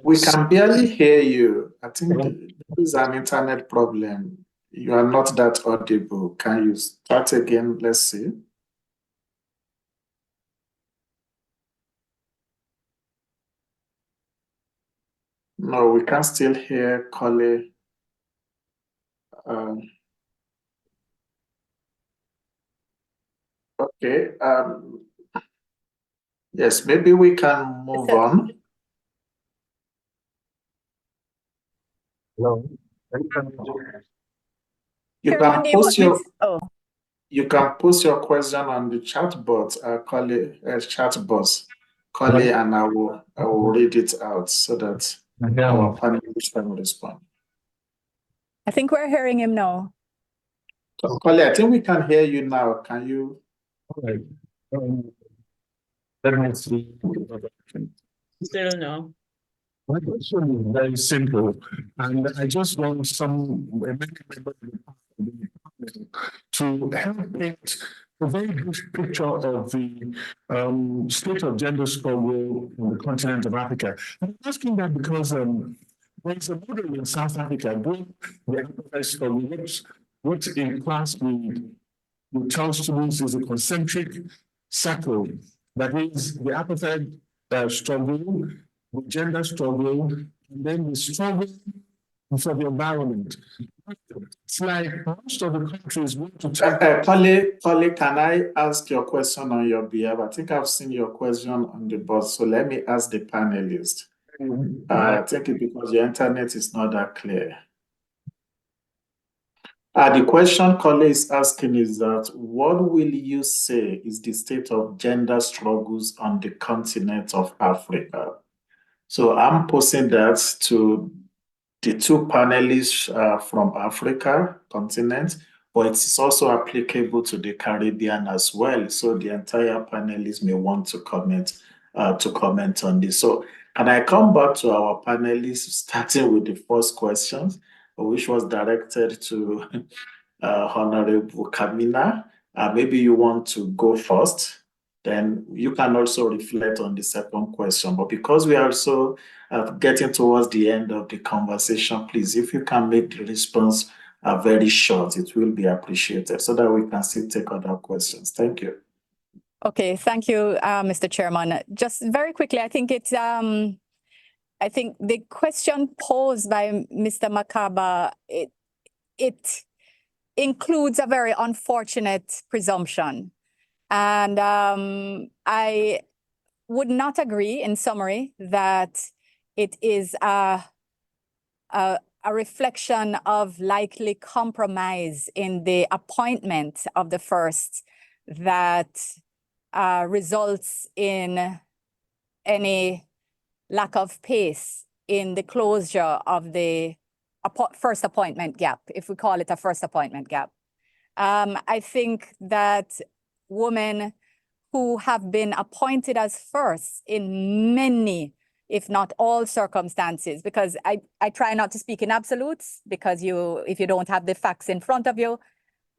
We can barely hear you. I think this is an internet problem. You are not that audible. Can you start again? Let's see. No, we can still hear Kole. Okay. Yes, maybe we can move on. Hello? You Chairman, can do you post want me your to- oh. you can post your question on the chat bot, chat box, Kole, and I will read it out so that our panelists can respond. I think we're hearing him now. So, Kole, I think we can hear you now. Can you? All right. Let me see. Still no. My question is very simple, and I just want some to help paint a very good picture of the state of gender struggle on the continent of Africa. I'm asking that because there's a model in South Africa during the apartheid struggle, which in class we Charles Stevens is a concentric circle. That is the apartheid struggle, the gender struggle, and then the struggle for the environment. It's like most of the countries want to take. Kole, can I ask your question on your behalf? I think I've seen your question on the board, so let me ask the panelists. I think it's because your internet is not that clear. The question Kole is asking is that what will you say is the state of gender struggles on the continent of Africa? So I'm posing that to the two panelists from Africa continent, but it's also applicable to the Caribbean as well. So the entire panelists may want to comment on this. So can I come back to our panelists, starting with the first question, which was directed to Honorable Kamina. Maybe you want to go first, then you can also reflect on the second question. But because we are also getting towards the end of the conversation, please, if you can make the response very short, it will be appreciated so that we can still take other questions. Thank you. Okay, thank you, Mr. Chairman. Just very quickly, I think it's I think the question posed by Mr. Makaba, it includes a very unfortunate presumption. And I would not agree, in summary, that it is a reflection of likely compromise in the appointment of the first that results in any lack of pace in the closure of the first appointment gap, if we call it a first appointment gap. I think that women who have been appointed as first in many, if not all circumstances, because I try not to speak in absolutes, because if you don't have the facts in front of you,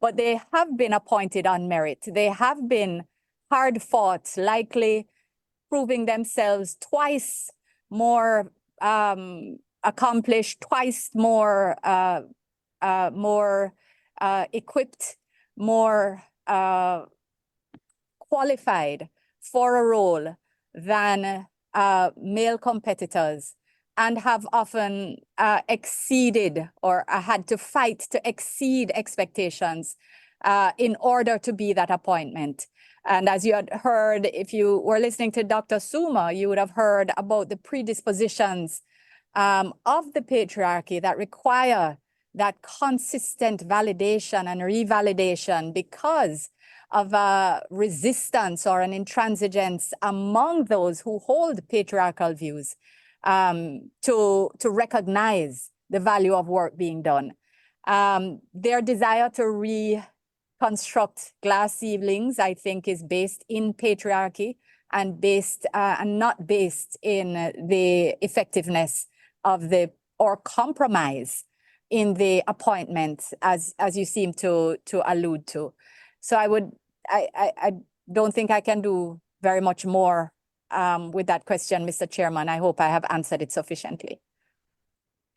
but they have been appointed on merit. They have been hard fought, likely proving themselves twice more accomplished, twice more more equipped, more qualified for a role than male competitors, and have often exceeded or had to fight to exceed expectations in order to be that appointment. And as you had heard, if you were listening to Dr. Suma, you would have heard about the predispositions of the patriarchy that require that consistent validation and revalidation because of a resistance or an intransigence among those who hold patriarchal views to recognize the value of work being done. Their desire to reconstruct glass ceilings, I think, is based in patriarchy and not based in the effectiveness of or compromise in the appointment, as you seem to allude to. So I don't think I can do very much more with that question, Mr. Chairman. I hope I have answered it sufficiently.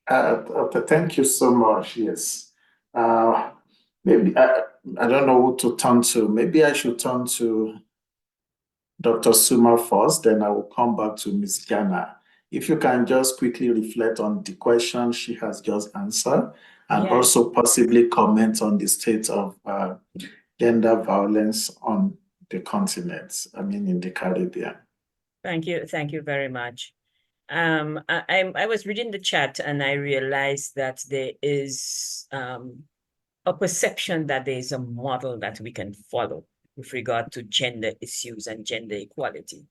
Thank you so much. Yes. Maybe I don't know who to turn to. Maybe I should turn to Dr. Suma first, then I will come back to Ms. Ghana. If you can just quickly reflect on the question she has just answered, and also possibly comment on the state of gender violence on the continent, I mean, in the Caribbean. Thank you very much. I was reading the chat and I realized that there is a perception that there is a model that we can follow with regard to gender issues and gender equality.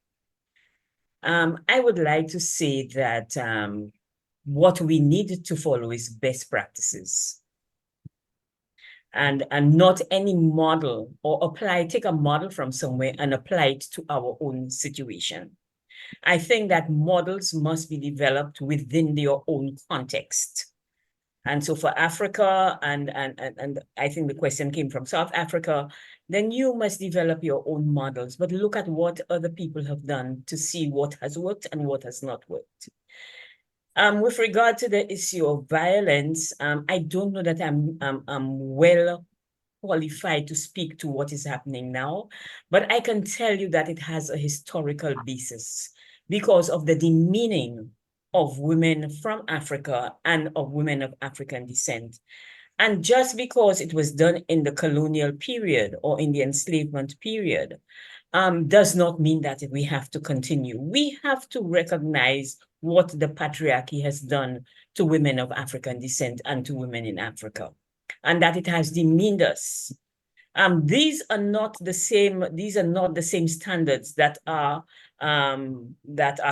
I would like to say that what we need to follow is best practices. And not any model, or take a model from somewhere and apply it to our own situation. I think that models must be developed within their own context. And so for Africa, and I think the question came from South Africa, then you must develop your own models, but look at what other people have done to see what has worked and what has not worked. With regard to the issue of violence, I don't know that I'm well qualified to speak to what is happening now, but I can tell you that it has a historical basis because of the demeaning of women from Africa and of women of African descent. And just because it was done in the colonial period or in the enslavement period, does not mean that we have to continue. We have to recognize what the patriarchy has done to women of African descent and to women in Africa, and that it has demeaned us. These are not the same standards that are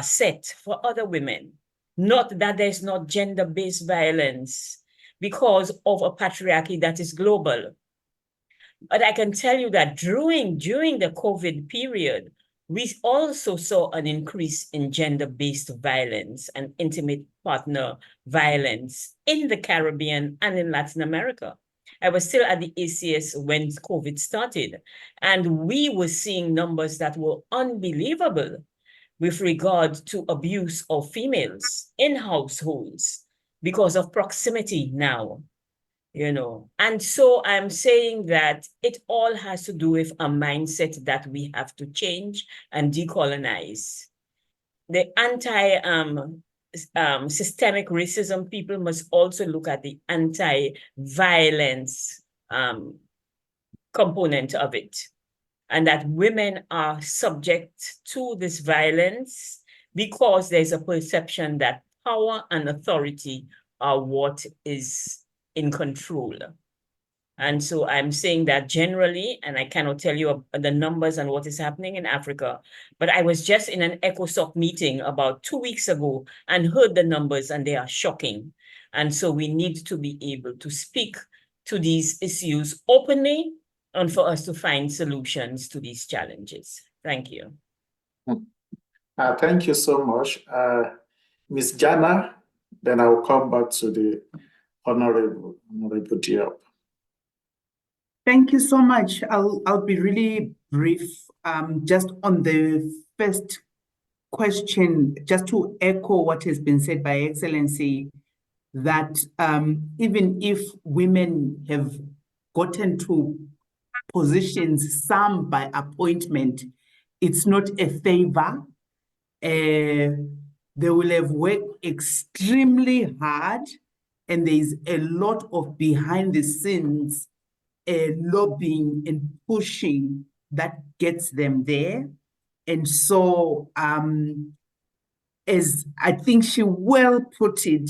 set for other women. Not that there's not gender-based violence because of a patriarchy that is global. But I can tell you that during the COVID period, we also saw an increase in gender-based violence and intimate partner violence in the Caribbean and in Latin America. I was still at the ACS when COVID started, and we were seeing numbers that were unbelievable with regard to abuse of females in households because of proximity now. And so I'm saying that it all has to do with a mindset that we have to change and decolonize. The systemic racism people must also look at the anti-violence component of it, and that women are subject to this violence because there's a perception that power and authority are what is in control. And so I'm saying that generally, and I cannot tell you the numbers and what is happening in Africa, but I was just in an ECOSOC meeting about 2 weeks ago and heard the numbers, and they are shocking. And so we need to be able to speak to these issues openly and for us to find solutions to these challenges. Thank you. Thank you so much. Ms. Jana, then I will come back to the Honorable Diop. Thank you so much. I'll be really brief. Just on the first question, just to echo what has been said by Excellency, that even if women have gotten to positions, some by appointment, it's not a favor. They will have worked extremely hard, and there is a lot of behind the scenes lobbying and pushing that gets them there. And so, as I think she well put it,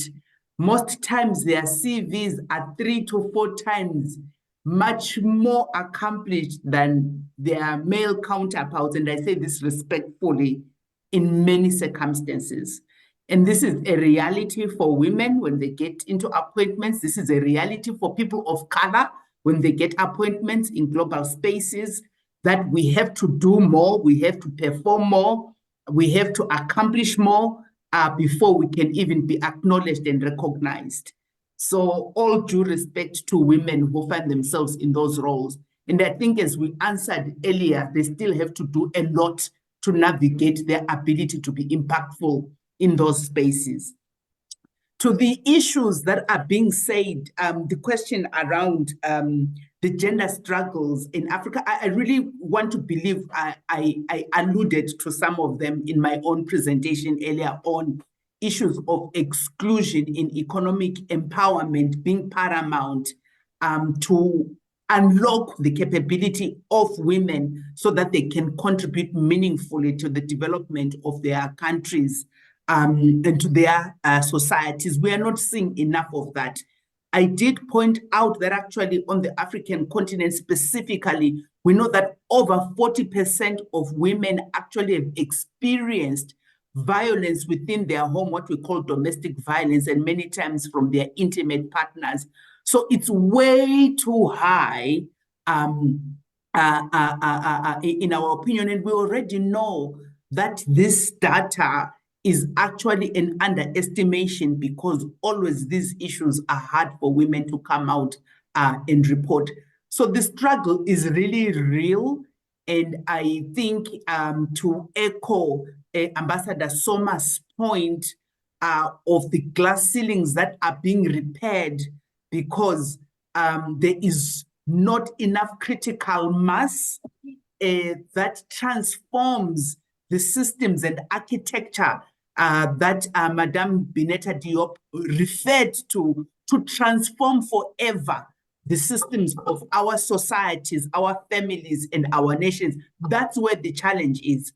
most times their CVs are 3 to 4 times much more accomplished than their male counterparts. And I say this respectfully in many circumstances. And this is a reality for women when they get into appointments. This is a reality for people of color when they get appointments in global spaces, that we have to do more, we have to perform more, we have to accomplish more before we can even be acknowledged and recognized. So all due respect to women who find themselves in those roles. And I think, as we answered earlier, they still have to do a lot to navigate their ability to be impactful in those spaces. To the issues that are being said, the question around the gender struggles in Africa, I really want to believe I alluded to some of them in my own presentation earlier on. Issues of exclusion in economic empowerment being paramount to unlock the capability of women so that they can contribute meaningfully to the development of their countries and to their societies. We are not seeing enough of that. I did point out that actually on the African continent specifically, we know that over 40% of women actually have experienced violence within their home, what we call domestic violence, and many times from their intimate partners. So it's way too high in our opinion, and we already know that this data is actually an underestimation, because always these issues are hard for women to come out and report. So the struggle is really real. And I think to echo Ambassador Soma's point of the glass ceilings that are being repaired because there is not enough critical mass that transforms the systems and architecture that Madame Bineta Diop referred to transform forever the systems of our societies, our families, and our nations. That's where the challenge is.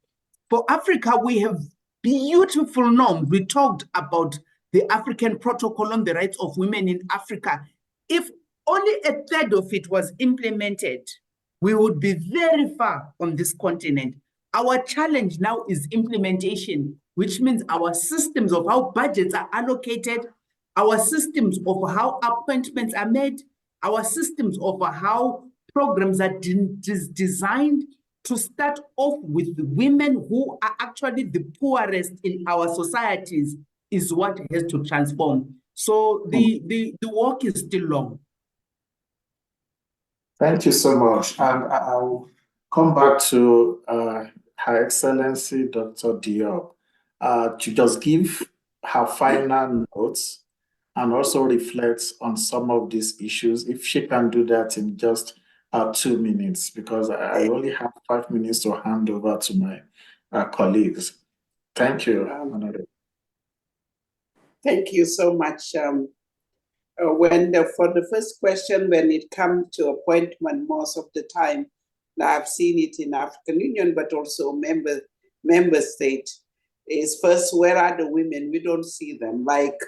For Africa, we have beautiful norms. We talked about the African Protocol on the Rights of Women in Africa. If only a third of it was implemented, we would be very far on this continent. Our challenge now is implementation, which means our systems of how budgets are allocated, our systems of how appointments are made, our systems of how programs are designed to start off with the women who are actually the poorest in our societies is what has to transform. So the work is still long. Thank you so much. And I'll come back to Her Excellency Dr. Diop to just give her final notes and also reflect on some of these issues, if she can do that in just 2 minutes, because I only have 5 minutes to hand over to my colleagues. Thank you. Thank you so much. For the first question, when it comes to appointment, most of the time, I've seen it in African Union, but also member state, is first, where are the women? We don't see them. Like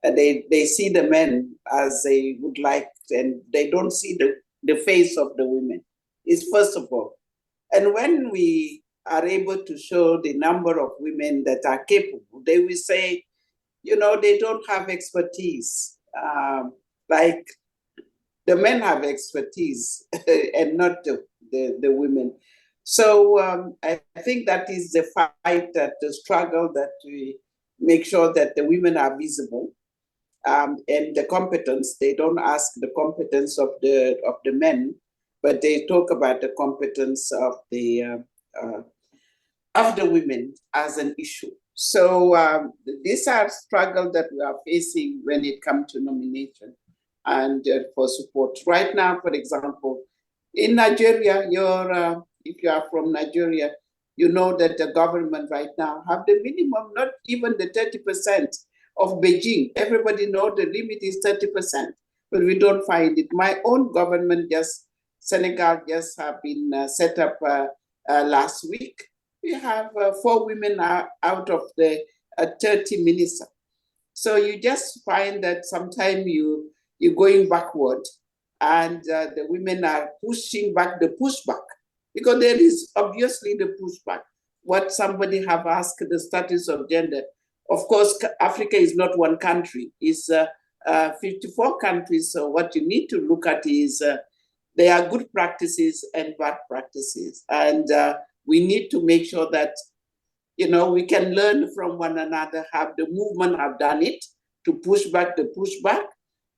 they see the men as they would like, and they don't see the face of the women. Is first of all. And when we are able to show the number of women that are capable, they will say, they don't have expertise. Like the men have expertise and not the women. So I think that is the fight, the struggle, that we make sure that the women are visible, and the competence. They don't ask the competence of the men, but they talk about the competence of the women as an issue. So these are struggles that we are facing when it comes to nomination and for support. Right now, for example, in Nigeria, if you are from Nigeria, you know that the government right now have the minimum, not even the 30% of Beijing. Everybody know the limit is 30%, but we don't find it. My own government Senegal just have been set up last week. We have 4 women out of the 30 ministers. So you just find that sometimes you're going backward, and the women are pushing back the pushback, because there is obviously the pushback. What somebody have asked, the status of gender. Of course, Africa is not one country; it's 54 countries. So what you need to look at is there are good practices and bad practices, and we need to make sure that we can learn from one another. Have the movement have done it to push back the pushback?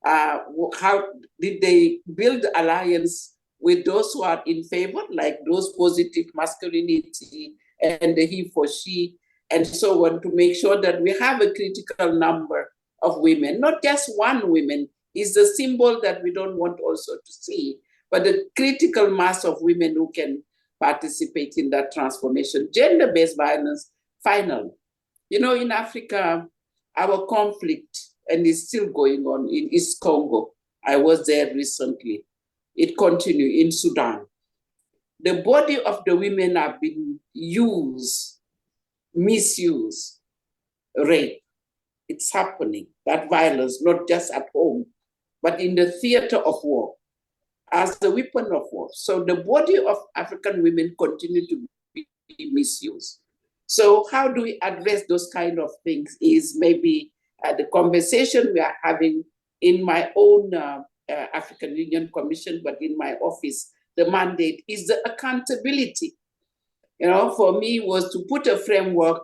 How did they build alliance with those who are in favor, like those positive masculinity and the he for she, and so on, to make sure that we have a critical number of women, not just one woman is the symbol that we don't want also to see, but a critical mass of women who can participate in that transformation. Gender-based violence, finally. In Africa, our conflict, and it's still going on in East Congo. I was there recently. It continues in Sudan. The body of the women have been used, misused, raped. It's happening, that violence, not just at home, but in the theater of war, as the weapon of war. So the body of African women continue to be misused. So how do we address those kind of things is maybe the conversation we are having in my own African Union Commission, but in my office, the mandate is the accountability. For me was to put a framework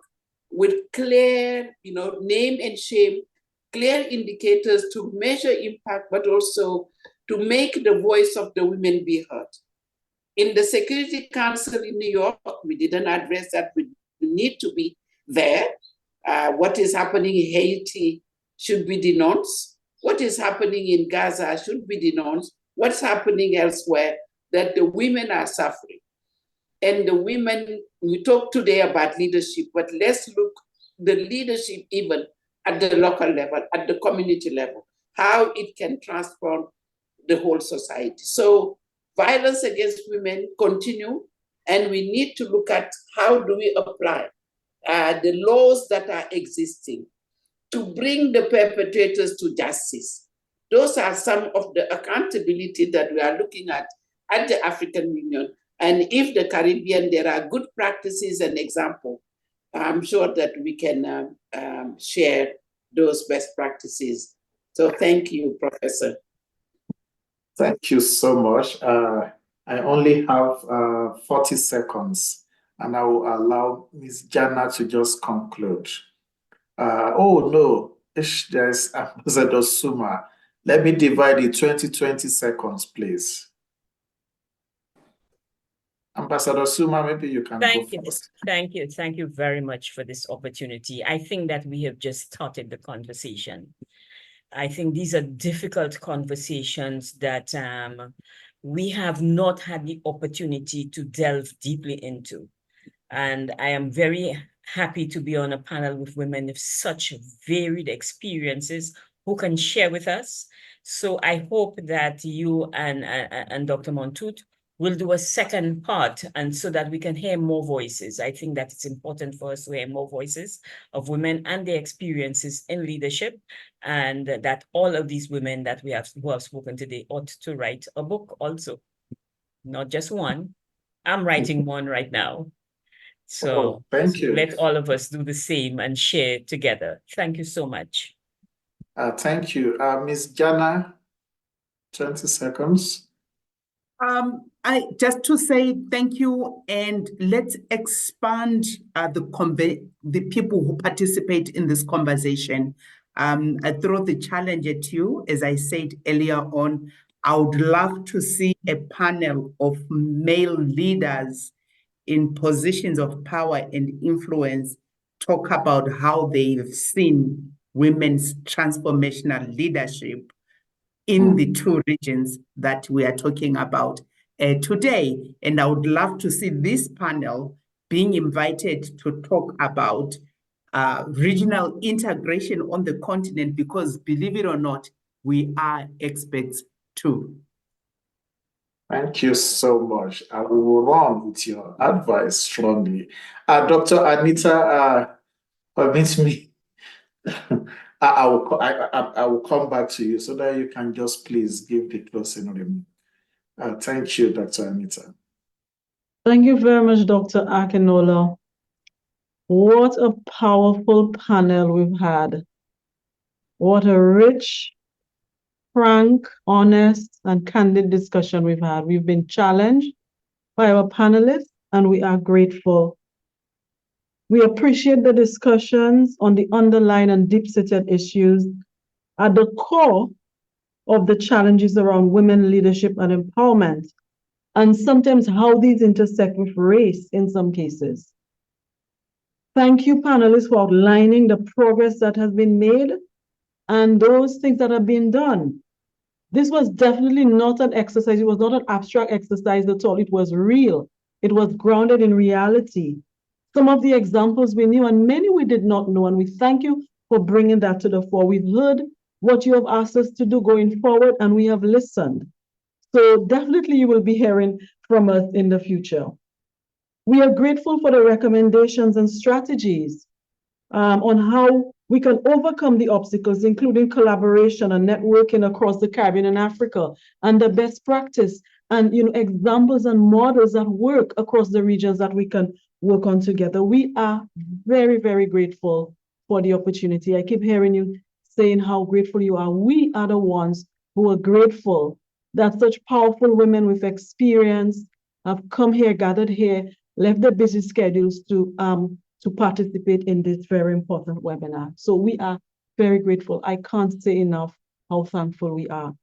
with clear, name and shame, clear indicators to measure impact, but also to make the voice of the women be heard. In the Security Council in New York, we didn't address that. We need to be there. What is happening in Haiti should be denounced. What is happening in Gaza should be denounced. What's happening elsewhere, that the women are suffering. And the women, we talk today about leadership, but let's look the leadership even at the local level, at the community level, how it can transform the whole society. So violence against women continue, and we need to look at how do we apply the laws that are existing to bring the perpetrators to justice. Those are some of the accountability that we are looking at the African Union. And if the Caribbean, there are good practices and examples, I'm sure that we can share those best practices. So thank you, Professor. Thank you so much. I only have 40 seconds, and I will allow Ms. Jana to just conclude. Oh no, there's Ambassador Suma. Let me divide it 20 seconds, please. Ambassador Suma, maybe you can go first. Thank you. Thank you very much for this opportunity. I think that we have just started the conversation. I think these are difficult conversations that we have not had the opportunity to delve deeply into. And I am very happy to be on a panel with women of such varied experiences who can share with us. So I hope that you and Dr. Montoute will do a second part, and so that we can hear more voices. I think that it's important for us to hear more voices of women and their experiences in leadership, and that all of these women that who have spoken today ought to write a book also, not just one. I'm writing one right now. So thank you. Let all of us do the same and share together. Thank you so much. Thank you. Ms. Jana, 20 seconds. I just to say thank you, and let's expand the people who participate in this conversation. I throw the challenge at you, as I said earlier on. I would love to see a panel of male leaders in positions of power and influence talk about how they've seen women's transformational leadership in the two regions that we are talking about today. And I would love to see this panel being invited to talk about regional integration on the continent, because believe it or not, we are experts too. Thank you so much. I will run with your advice strongly. Dr. Anita, permit me. I will come back to you so that you can just please give the closing remark. Thank you, Dr. Anita. Thank you very much, Dr. Akinola. What a powerful panel we've had. What a rich, frank, honest, and candid discussion we've had. We've been challenged by our panelists, and we are grateful. We appreciate the discussions on the underlying and deep-seated issues at the core of the challenges around women leadership and empowerment, and sometimes how these intersect with race in some cases. Thank you, panelists, for outlining the progress that has been made and those things that are being done. This was definitely not an exercise. It was not an abstract exercise at all. It was real. It was grounded in reality. Some of the examples we knew and many we did not know, and we thank you for bringing that to the fore. We've heard what you have asked us to do going forward, and we have listened. So definitely you will be hearing from us in the future. We are grateful for the recommendations and strategies on how we can overcome the obstacles, including collaboration and networking across the Caribbean and Africa, and the best practice and examples and models that work across the regions that we can work on together. We are very, very grateful for the opportunity. I keep hearing you saying how grateful you are. We are the ones who are grateful that such powerful women with experience have come here, gathered here, left their busy schedules to participate in this very important webinar. So we are very grateful. I can't say enough how thankful we are.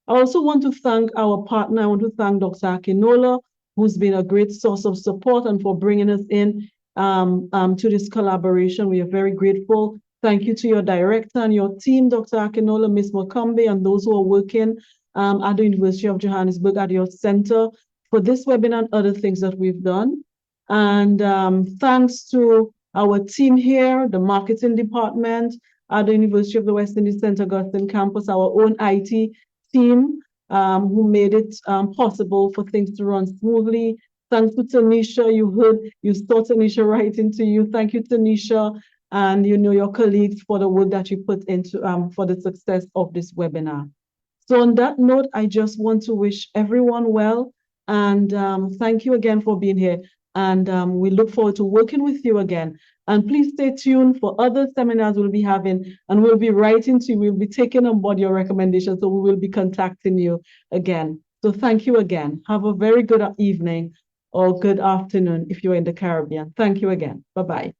I also want to thank our partner. I want to thank Dr. Akinola, who's been a great source of support and for bringing us in to this collaboration. We are very grateful. Thank you to your director and your team, Dr. Akinola, Ms. Mokambe, and those who are working at the University of Johannesburg at your center for this webinar and other things that we've done. And thanks to our team here, the marketing department at the University of the West Indies St. Augustine campus, our own IT team who made it possible for things to run smoothly. Thanks to Tanisha, you saw Tanisha writing to you. Thank you, Tanisha, and your colleagues for the work that you put into for the success of this webinar. So on that note, I just want to wish everyone well, and thank you again for being here. And we look forward to working with you again. And please stay tuned for other seminars we'll be having, and we'll be writing to you. We'll be taking on board your recommendations, so we will be contacting you again. So thank you again. Have a very good evening or good afternoon if you're in the Caribbean. Thank you again. Bye-bye.